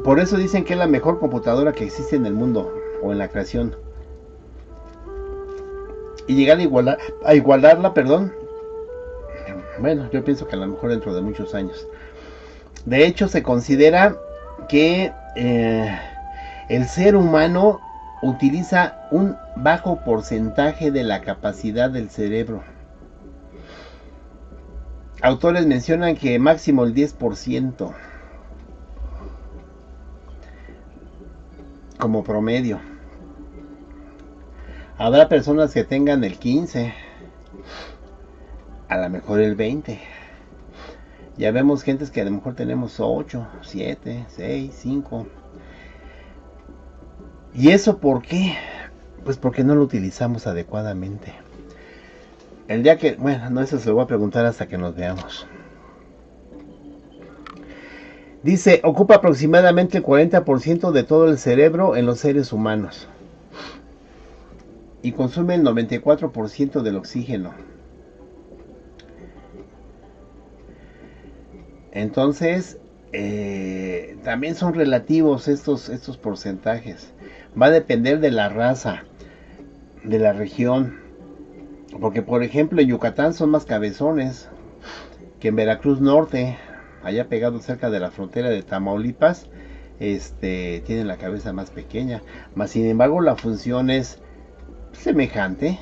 Por eso dicen que es la mejor computadora que existe en el mundo, o en la creación. Y llegar a igualarla, bueno, yo pienso que a lo mejor dentro de muchos años. De hecho, se considera que el ser humano utiliza un bajo porcentaje de la capacidad del cerebro. Autores mencionan que máximo el 10% como promedio. Habrá personas que tengan el 15%. A lo mejor el 20. Ya vemos gentes que a lo mejor tenemos 8, 7, 6, 5. ¿Y eso por qué? Pues porque no lo utilizamos adecuadamente. El día que, bueno, no, eso se lo voy a preguntar hasta que nos veamos. Dice, ocupa aproximadamente el 40% de todo el cerebro en los seres humanos. Y consume el 94% del oxígeno. Entonces, también son relativos estos porcentajes. Va a depender de la raza, de la región. Porque, por ejemplo, en Yucatán son más cabezones que en Veracruz Norte, allá pegado cerca de la frontera de Tamaulipas, tienen la cabeza más pequeña. Mas, sin embargo, la función es semejante,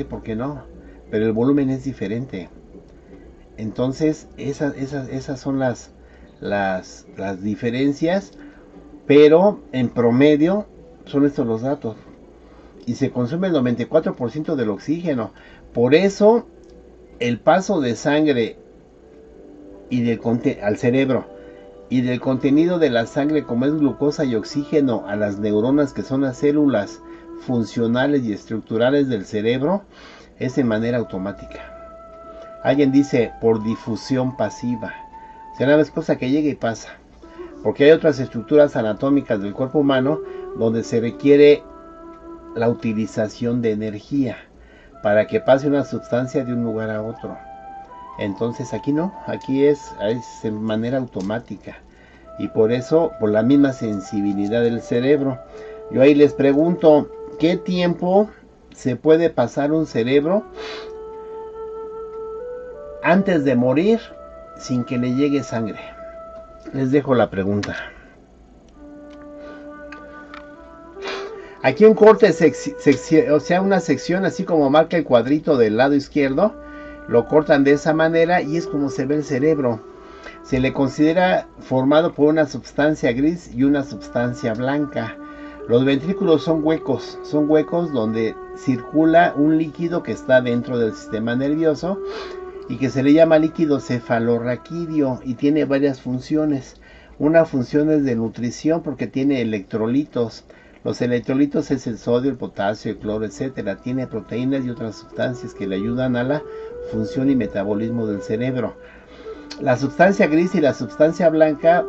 ¿por qué no? Pero el volumen es diferente. Entonces, esas son las diferencias, pero en promedio son estos los datos. Y se consume el 94% del oxígeno. Por eso, el paso de sangre al cerebro y del contenido de la sangre, como es glucosa y oxígeno, a las neuronas, que son las células funcionales y estructurales del cerebro, es de manera automática. Alguien dice por difusión pasiva. O sea, una vez cosa que llega y pasa. Porque hay otras estructuras anatómicas del cuerpo humano donde se requiere la utilización de energía para que pase una sustancia de un lugar a otro. Entonces aquí no, aquí es de manera automática. Y por eso, por la misma sensibilidad del cerebro. Yo ahí les pregunto, ¿qué tiempo se puede pasar un cerebro antes de morir sin que le llegue sangre? Les dejo la pregunta. Aquí un corte, o sea, una sección así como marca el cuadrito del lado izquierdo, lo cortan de esa manera y es como se ve el cerebro. Se le considera formado por una sustancia gris y una sustancia blanca. Los ventrículos son huecos donde circula un líquido que está dentro del sistema nervioso y que se le llama líquido cefalorraquídeo y tiene varias funciones. Una función es de nutrición porque tiene electrolitos. Los electrolitos es el sodio, el potasio, el cloro, etcétera. Tiene proteínas y otras sustancias que le ayudan a la función y metabolismo del cerebro. La sustancia gris y la sustancia blanca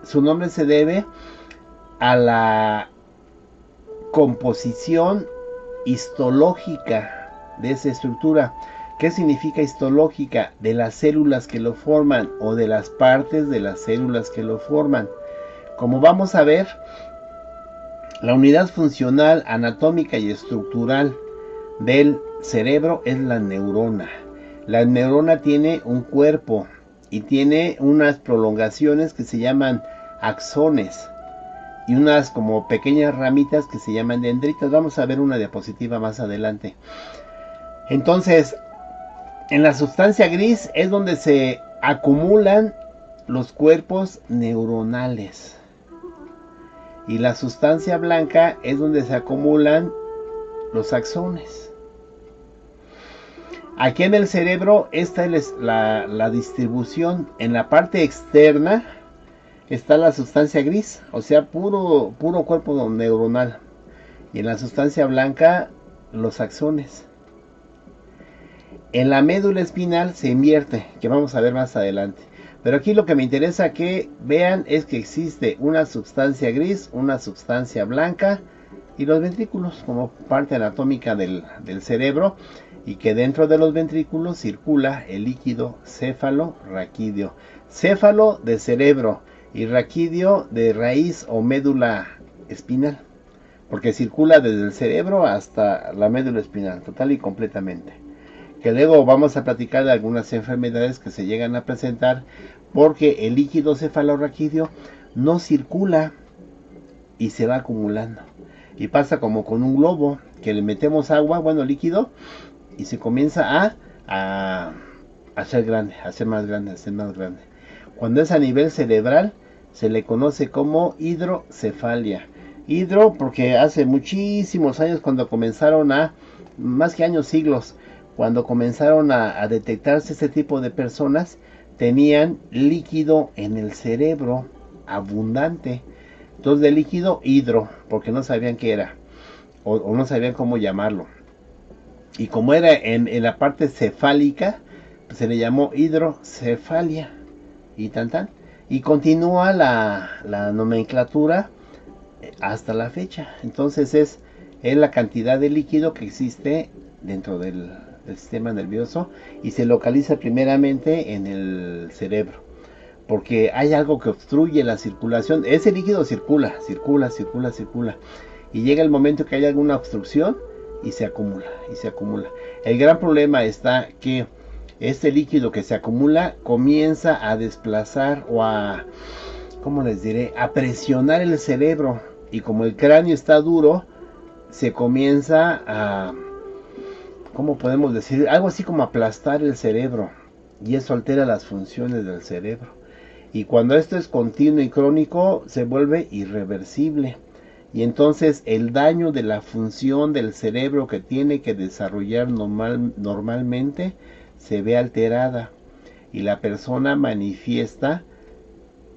su nombre se debe a la composición histológica de esa estructura. ¿Qué significa histológica? De las células que lo forman o de las partes de las células que lo forman. Como vamos a ver, la unidad funcional, anatómica y estructural del cerebro es la neurona. La neurona tiene un cuerpo y tiene unas prolongaciones que se llaman axones y unas como pequeñas ramitas que se llaman dendritas. Vamos a ver una diapositiva más adelante. Entonces, en la sustancia gris es donde se acumulan los cuerpos neuronales. Y la sustancia blanca es donde se acumulan los axones. Aquí en el cerebro, esta es la distribución. En la parte externa está la sustancia gris, o sea, puro cuerpo neuronal. Y en la sustancia blanca, los axones. En la médula espinal se invierte, que vamos a ver más adelante. Pero aquí lo que me interesa que vean es que existe una sustancia gris, una sustancia blanca y los ventrículos como parte anatómica del cerebro, y que dentro de los ventrículos circula el líquido cefalorraquídeo. Céfalo de cerebro y raquídeo de raíz o médula espinal, porque circula desde el cerebro hasta la médula espinal, total y completamente. Que luego vamos a platicar de algunas enfermedades que se llegan a presentar porque el líquido cefalorraquídeo no circula y se va acumulando. Y pasa como con un globo, que le metemos agua, bueno, líquido, y se comienza a hacer grande, a hacer más grande, a hacer más grande. Cuando es a nivel cerebral, se le conoce como hidrocefalia. Hidro porque hace muchísimos años, cuando comenzaron más que años, siglos, cuando comenzaron a detectarse este tipo de personas, tenían líquido en el cerebro abundante. Entonces, de líquido, hidro, porque no sabían qué era, o no sabían cómo llamarlo. Y como era en la parte cefálica, pues se le llamó hidrocefalia. Y y continúa la nomenclatura hasta la fecha. Entonces es la cantidad de líquido que existe dentro del sistema nervioso y se localiza primeramente en el cerebro. porque hay algo que obstruye la circulación. Ese líquido circula, y llega el momento que hay alguna obstrucción y se acumula. El gran problema está que este líquido que se acumula comienza a desplazar o a, ¿cómo les diré?, a presionar el cerebro, y como el cráneo está duro, se comienza a, ¿cómo podemos decir?, algo así como aplastar el cerebro, y eso altera las funciones del cerebro. Y cuando esto es continuo y crónico, se vuelve irreversible. Y entonces el daño de la función del cerebro que tiene que desarrollar normalmente se ve alterada. Y la persona manifiesta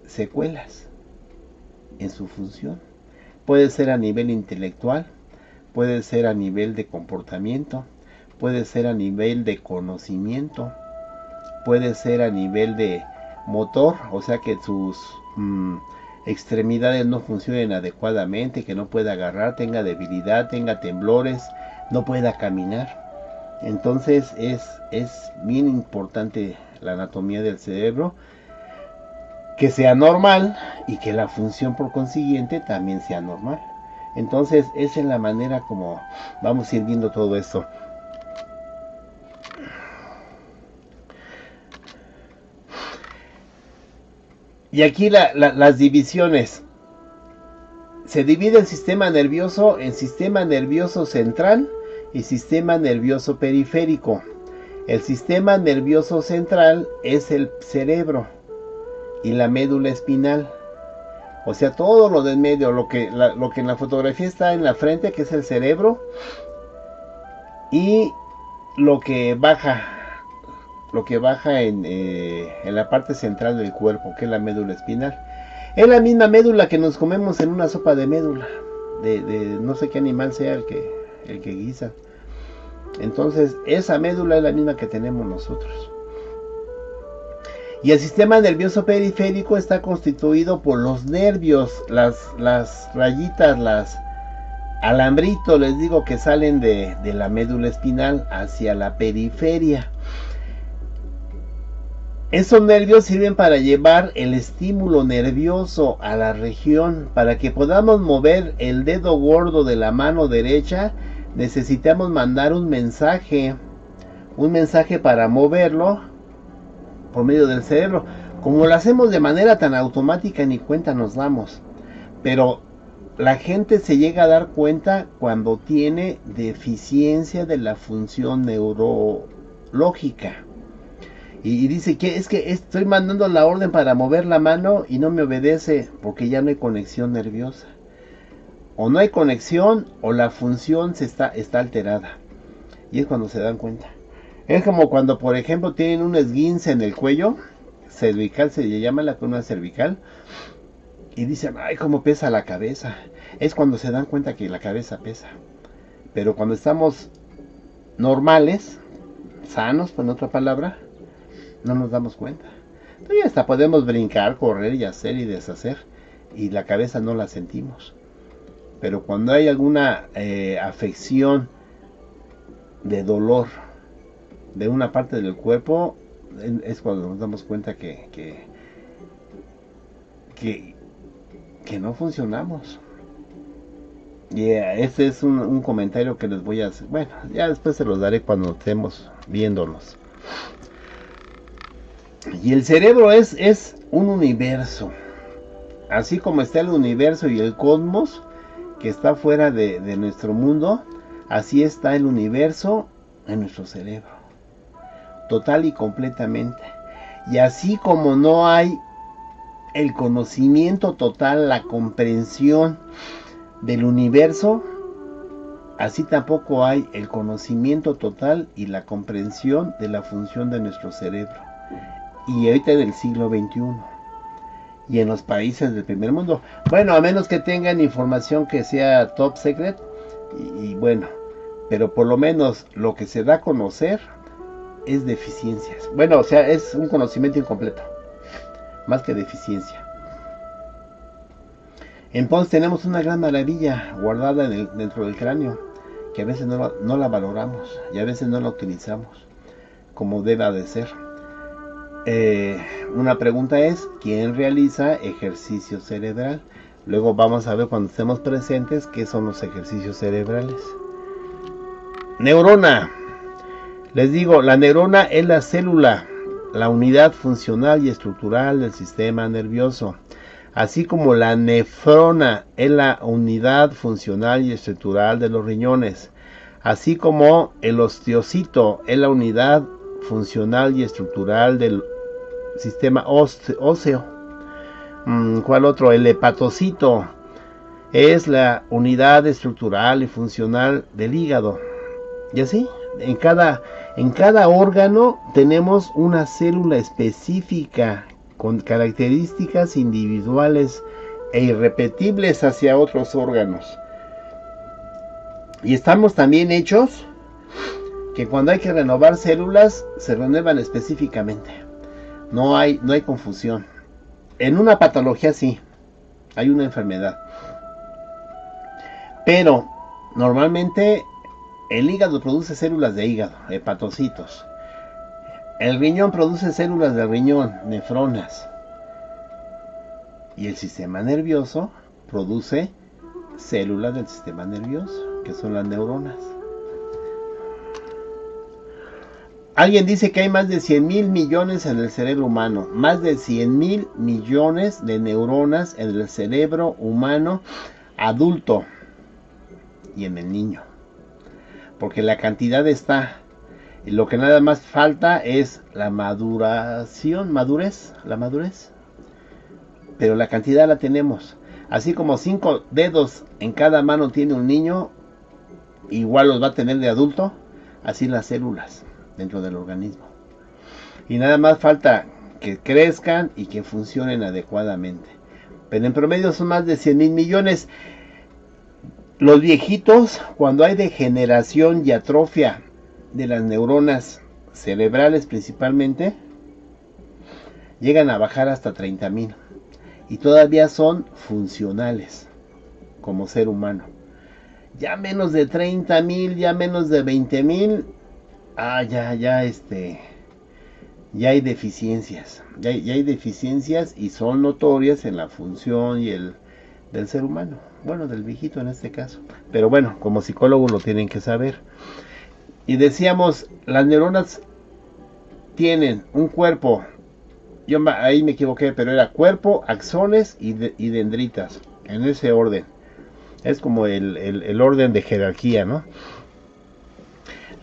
secuelas en su función. Puede ser a nivel intelectual, puede ser a nivel de comportamiento, puede ser a nivel de conocimiento, puede ser a nivel de motor, o sea que sus extremidades no funcionen adecuadamente, que no pueda agarrar, tenga debilidad, tenga temblores, no pueda caminar. Entonces es bien importante la anatomía del cerebro, que sea normal, y que la función por consiguiente también sea normal. Entonces esa es la manera como vamos a ir viendo todo esto. Y aquí las divisiones. Se divide el sistema nervioso en sistema nervioso central y sistema nervioso periférico. El sistema nervioso central es el cerebro y la médula espinal. O sea, todo lo del medio, lo que en la fotografía está en la frente, que es el cerebro, y lo que baja en la parte central del cuerpo, que es la médula espinal. Es la misma médula que nos comemos en una sopa de médula, de no sé qué animal sea el que guisa. Entonces esa médula es la misma que tenemos nosotros. Y el sistema nervioso periférico está constituido por los nervios, las rayitas, las alambritos, les digo, que salen de la médula espinal hacia la periferia. Esos nervios sirven para llevar el estímulo nervioso a la región. Para que podamos mover el dedo gordo de la mano derecha, necesitamos mandar un mensaje para moverlo por medio del cerebro. Como lo hacemos de manera tan automática, ni cuenta nos damos. Pero la gente se llega a dar cuenta cuando tiene deficiencia de la función neurológica. Y dice que es que estoy mandando la orden para mover la mano y no me obedece, porque ya no hay conexión nerviosa. O no hay conexión, o la función está alterada. Y es cuando se dan cuenta. Es como cuando, por ejemplo, tienen un esguince en el cuello cervical, se le llama la columna cervical, y dicen, ay, cómo pesa la cabeza. Es cuando se dan cuenta que la cabeza pesa. Pero cuando estamos normales, sanos, por otra palabra, no nos damos cuenta. Entonces hasta podemos brincar, correr y hacer y deshacer, y la cabeza no la sentimos. Pero cuando hay alguna afección de dolor de una parte del cuerpo, es cuando nos damos cuenta que no funcionamos. Y este es un comentario que les voy a hacer. Bueno, ya después se los daré cuando estemos viéndonos. Y el cerebro es un universo. Así como está el universo y el cosmos, que está fuera de nuestro mundo, así está el universo en nuestro cerebro. Total y completamente. Y así como no hay el conocimiento total, la comprensión del universo, así tampoco hay el conocimiento total y la comprensión de la función de nuestro cerebro. Y ahorita en el siglo XXI. Y en los países del primer mundo. Bueno, a menos que tengan información que sea top secret. Y bueno, pero por lo menos lo que se da a conocer es deficiencias. Bueno, o sea, es un conocimiento incompleto. Más que deficiencia. Entonces tenemos una gran maravilla guardada dentro del cráneo, que a veces no la valoramos y a veces no la utilizamos como deba de ser. una pregunta es, ¿quién realiza ejercicio cerebral? Luego vamos a ver cuando estemos presentes qué son los ejercicios cerebrales. Neurona. Les digo, la neurona es la célula, la unidad funcional y estructural del sistema nervioso, así como la nefrona es la unidad funcional y estructural de los riñones, así como el osteocito es la unidad funcional y estructural del sistema óseo. ¿Cuál otro? El hepatocito es la unidad estructural y funcional del hígado. Y así, en cada órgano tenemos una célula específica con características individuales e irrepetibles hacia otros órganos. Y estamos también hechos que cuando hay que renovar células, se renuevan específicamente. No hay confusión. En una patología sí, hay una enfermedad. Pero normalmente el hígado produce células de hígado, hepatocitos. El riñón produce células de riñón, nefronas. Y el sistema nervioso produce células del sistema nervioso, que son las neuronas. Alguien dice que hay más de 100,000 millones en el cerebro humano. Más de 100,000 millones de neuronas en el cerebro humano adulto y en el niño. Porque la cantidad está. Y lo que nada más falta es la madurez. Pero la cantidad la tenemos. Así como 5 dedos en cada mano tiene un niño, igual los va a tener de adulto, así las células dentro del organismo. Y nada más falta que crezcan y que funcionen adecuadamente. Pero en promedio son más de 100,000 millones. Los viejitos, cuando hay degeneración y atrofia de las neuronas cerebrales principalmente, llegan a bajar hasta 30,000. Y todavía son funcionales como ser humano. Ya menos de 30,000, ya menos de 20,000, ya hay deficiencias. Ya hay deficiencias y son notorias en la función del ser humano. Bueno, del viejito en este caso. Pero bueno, como psicólogos lo tienen que saber. Y decíamos, las neuronas tienen un cuerpo. Yo ahí me equivoqué, pero era cuerpo, axones y dendritas. En ese orden. Es como el orden de jerarquía, ¿no?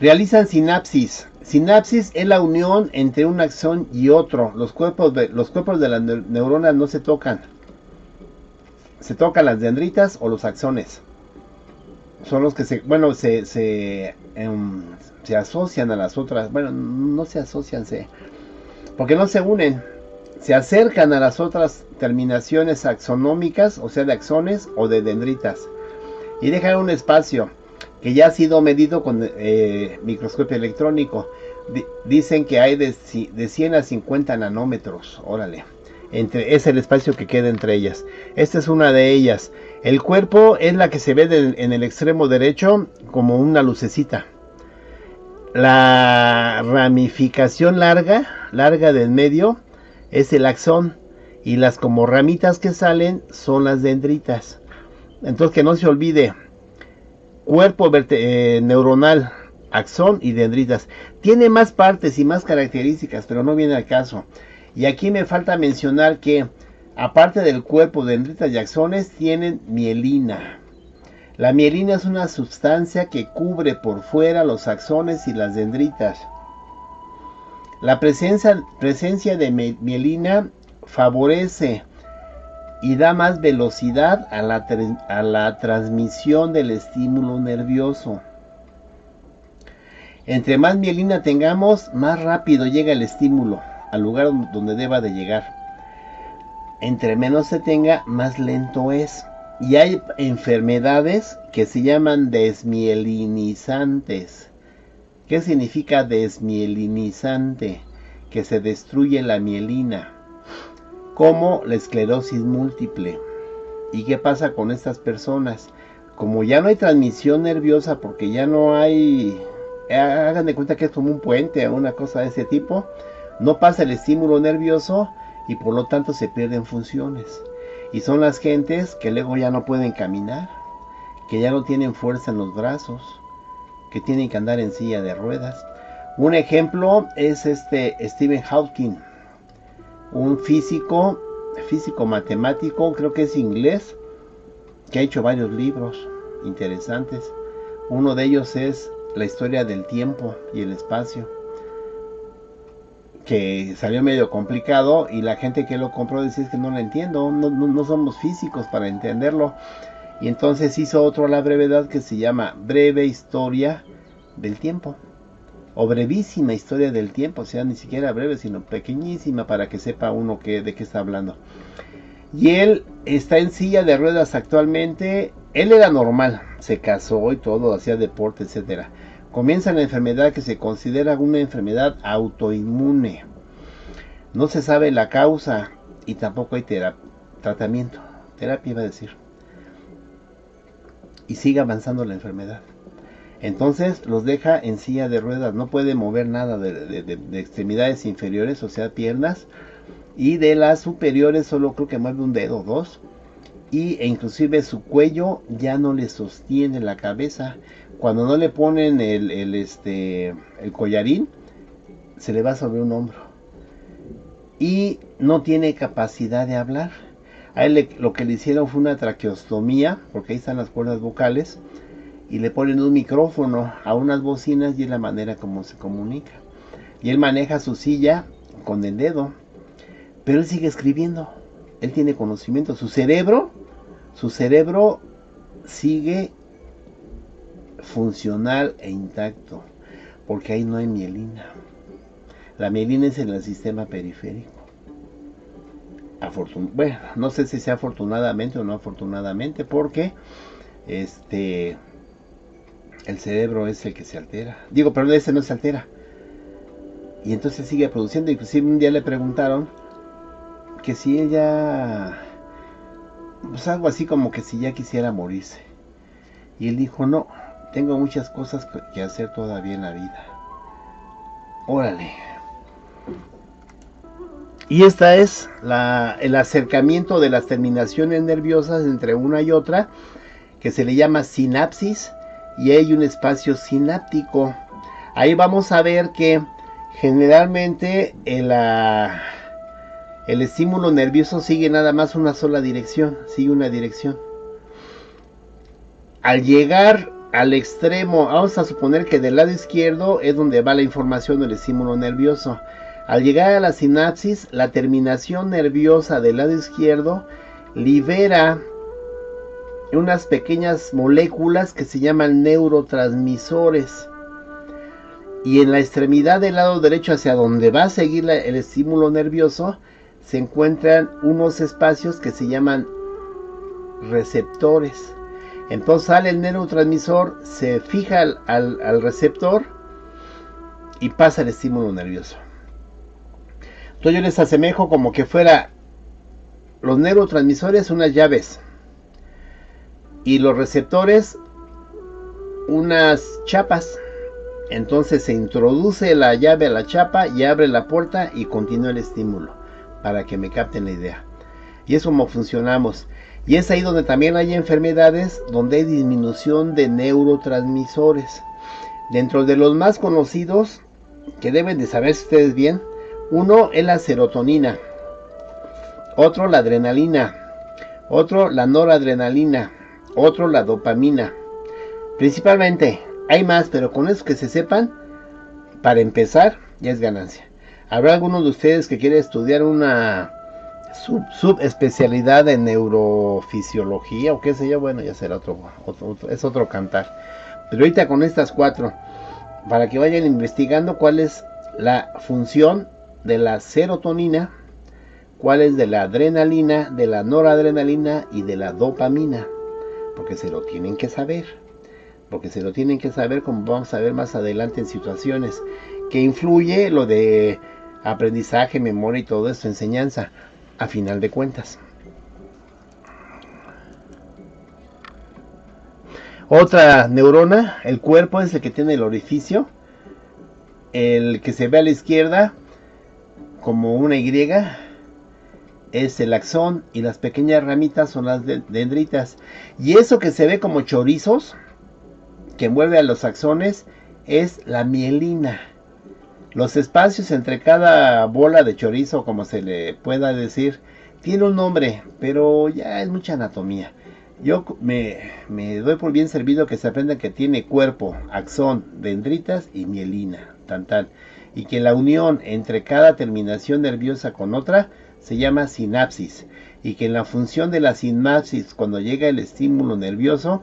Realizan sinapsis. Sinapsis es la unión entre un axón y otro. Los cuerpos de las neuronas no se tocan. Se tocan las dendritas o los axones. Son los que se asocian a las otras. Bueno, no se asocian, porque no se unen. Se acercan a las otras terminaciones axonómicas, o sea, de axones o de dendritas. Y dejan un espacio que ya ha sido medido con microscopio electrónico. Dicen que hay de 100 a 50 nanómetros. Órale. Es el espacio que queda entre ellas. Esta es una de ellas. El cuerpo es la que se ve en el extremo derecho como una lucecita. La ramificación larga del medio es el axón. Y las como ramitas que salen son las dendritas. Entonces que no se olvide. Cuerpo neuronal, axón y dendritas. Tiene más partes y más características, pero no viene al caso. Y aquí me falta mencionar que, aparte del cuerpo, dendritas y axones, tienen mielina. La mielina es una sustancia que cubre por fuera los axones y las dendritas. La presencia de mielina favorece y da más velocidad a la transmisión del estímulo nervioso. Entre más mielina tengamos, más rápido llega el estímulo al lugar donde deba de llegar. Entre menos se tenga, más lento es. Y hay enfermedades que se llaman desmielinizantes. ¿Qué significa desmielinizante? Que se destruye la mielina. Como la esclerosis múltiple. ¿Y qué pasa con estas personas? Como ya no hay transmisión nerviosa, porque ya no hay... Hagan de cuenta que es como un puente o una cosa de ese tipo. no pasa el estímulo nervioso y por lo tanto se pierden funciones. Y son las gentes que luego ya no pueden caminar, que ya no tienen fuerza en los brazos, que tienen que andar en silla de ruedas. Un ejemplo es Stephen Hawking, un físico matemático, creo que es inglés, que ha hecho varios libros interesantes. Uno de ellos es La historia del tiempo y el espacio, que salió medio complicado y la gente que lo compró decía que no lo entiendo, no somos físicos para entenderlo. Y entonces hizo otro a la brevedad que se llama Breve Historia del Tiempo, o Brevísima Historia del Tiempo, o sea, ni siquiera breve, sino pequeñísima, para que sepa uno de qué está hablando. Y él está en silla de ruedas actualmente. Él era normal, se casó y todo, hacía deporte, etcétera. Comienza la enfermedad que se considera una enfermedad autoinmune. No se sabe la causa y tampoco hay tratamiento, terapia iba a decir. Y sigue avanzando la enfermedad. Entonces los deja en silla de ruedas, no puede mover nada de extremidades inferiores, o sea, piernas, y de las superiores solo creo que mueve un dedo o dos, e inclusive su cuello ya no le sostiene la cabeza. Cuando no le ponen el collarín, se le va sobre un hombro y no tiene capacidad de hablar. A él lo que le hicieron fue una traqueostomía, porque ahí están las cuerdas vocales, y le ponen un micrófono a unas bocinas y es la manera como se comunica. Y él maneja su silla con el dedo, pero él sigue escribiendo, él tiene conocimiento, su cerebro sigue funcional e intacto, porque ahí no hay mielina. La mielina es en el sistema periférico. Bueno, no sé si sea afortunadamente o no afortunadamente, porque el cerebro es el que se altera. Digo, pero ese no se altera. Y entonces sigue produciendo. Inclusive un día le preguntaron que si ella, pues algo así como que si ya quisiera morirse. Y él dijo, no, tengo muchas cosas que hacer todavía en la vida. Órale. Y esta es el acercamiento de las terminaciones nerviosas entre una y otra, que se le llama sinapsis, y hay un espacio sináptico. Ahí vamos a ver que generalmente el estímulo nervioso sigue nada más una sola dirección, sigue una dirección. Al llegar al extremo, vamos a suponer que del lado izquierdo es donde va la información del estímulo nervioso. Al llegar a la sinapsis, la terminación nerviosa del lado izquierdo libera unas pequeñas moléculas que se llaman neurotransmisores. Y en la extremidad del lado derecho, hacia donde va a seguir el estímulo nervioso, se encuentran unos espacios que se llaman receptores. Entonces sale el neurotransmisor, se fija al receptor y pasa el estímulo nervioso. Entonces yo les asemejo como que fuera los neurotransmisores unas llaves y los receptores unas chapas. Entonces se introduce la llave a la chapa y abre la puerta y continúa el estímulo, para que me capten la idea. Y es como funcionamos. Y es ahí donde también hay enfermedades donde hay disminución de neurotransmisores. Dentro de los más conocidos, que deben de saber ustedes bien, uno es la serotonina, otro la adrenalina, otro la noradrenalina, otro la dopamina. Principalmente, hay más, pero con eso que se sepan, para empezar, ya es ganancia. Habrá algunos de ustedes que quieren estudiar una subespecialidad en neurofisiología o qué sé yo, bueno, ya será otro cantar. Pero ahorita con estas 4, para que vayan investigando cuál es la función de la serotonina, cuál es de la adrenalina, de la noradrenalina y de la dopamina, porque se lo tienen que saber, como vamos a ver más adelante en situaciones que influye lo de aprendizaje, memoria y todo eso, enseñanza, a final de cuentas. Otra neurona, el cuerpo es el que tiene el orificio, el que se ve a la izquierda como una Y, es el axón, y las pequeñas ramitas son las dendritas. Y eso que se ve como chorizos, que envuelve a los axones, es la mielina. Los espacios entre cada bola de chorizo, como se le pueda decir, tiene un nombre, pero ya es mucha anatomía. Yo me doy por bien servido que se aprenda que tiene cuerpo, axón, dendritas y mielina, y que la unión entre cada terminación nerviosa con otra se llama sinapsis, y que en la función de la sinapsis, cuando llega el estímulo nervioso,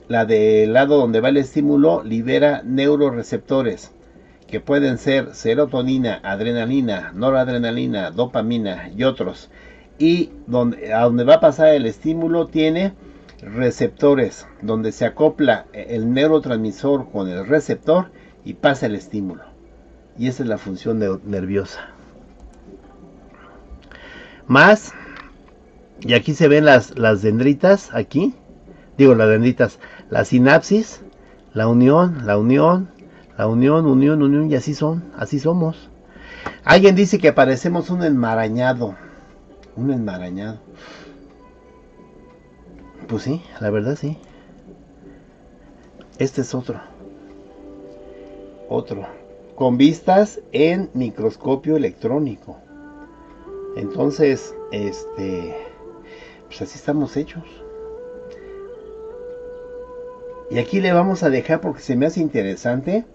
la del lado donde va el estímulo libera neuroreceptores, que pueden ser serotonina, adrenalina, noradrenalina, dopamina y otros. Y a donde va a pasar el estímulo tiene receptores, donde se acopla el neurotransmisor con el receptor y pasa el estímulo. Y esa es la función nerviosa. Más, y aquí se ven las dendritas, la sinapsis, unión, y así somos. Alguien dice que parecemos un enmarañado. Pues sí, la verdad sí. Este es otro, con vistas en microscopio electrónico. Entonces, pues así estamos hechos. Y aquí le vamos a dejar porque se me hace interesante.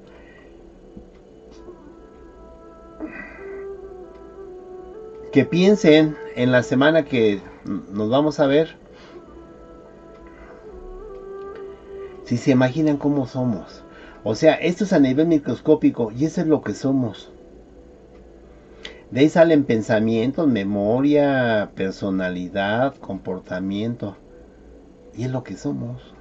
Que piensen en la semana que nos vamos a ver. Si se imaginan cómo somos. O sea, esto es a nivel microscópico y eso es lo que somos. De ahí salen pensamientos, memoria, personalidad, comportamiento. Y es lo que somos.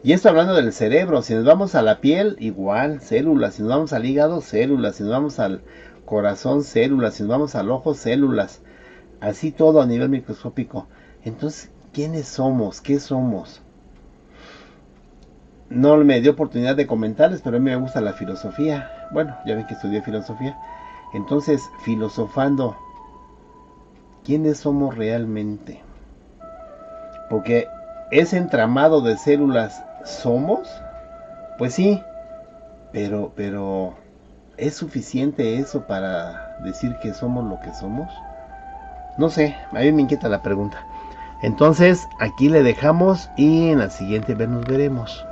Y esto hablando del cerebro. Si nos vamos a la piel, igual, células. Si nos vamos al hígado, células. Si nos vamos al corazón, células. Si nos vamos al ojo, células. Así todo a nivel microscópico. Entonces, ¿quiénes somos? ¿Qué somos? No me dio oportunidad de comentarles, pero a mí me gusta la filosofía. Bueno, ya ven que estudié filosofía. Entonces, filosofando, ¿quiénes somos realmente? Porque ese entramado de células, ¿somos? Pues sí, pero ¿es suficiente eso para decir que somos lo que somos? No sé, a mí me inquieta la pregunta. Entonces, aquí le dejamos y en la siguiente vez nos veremos.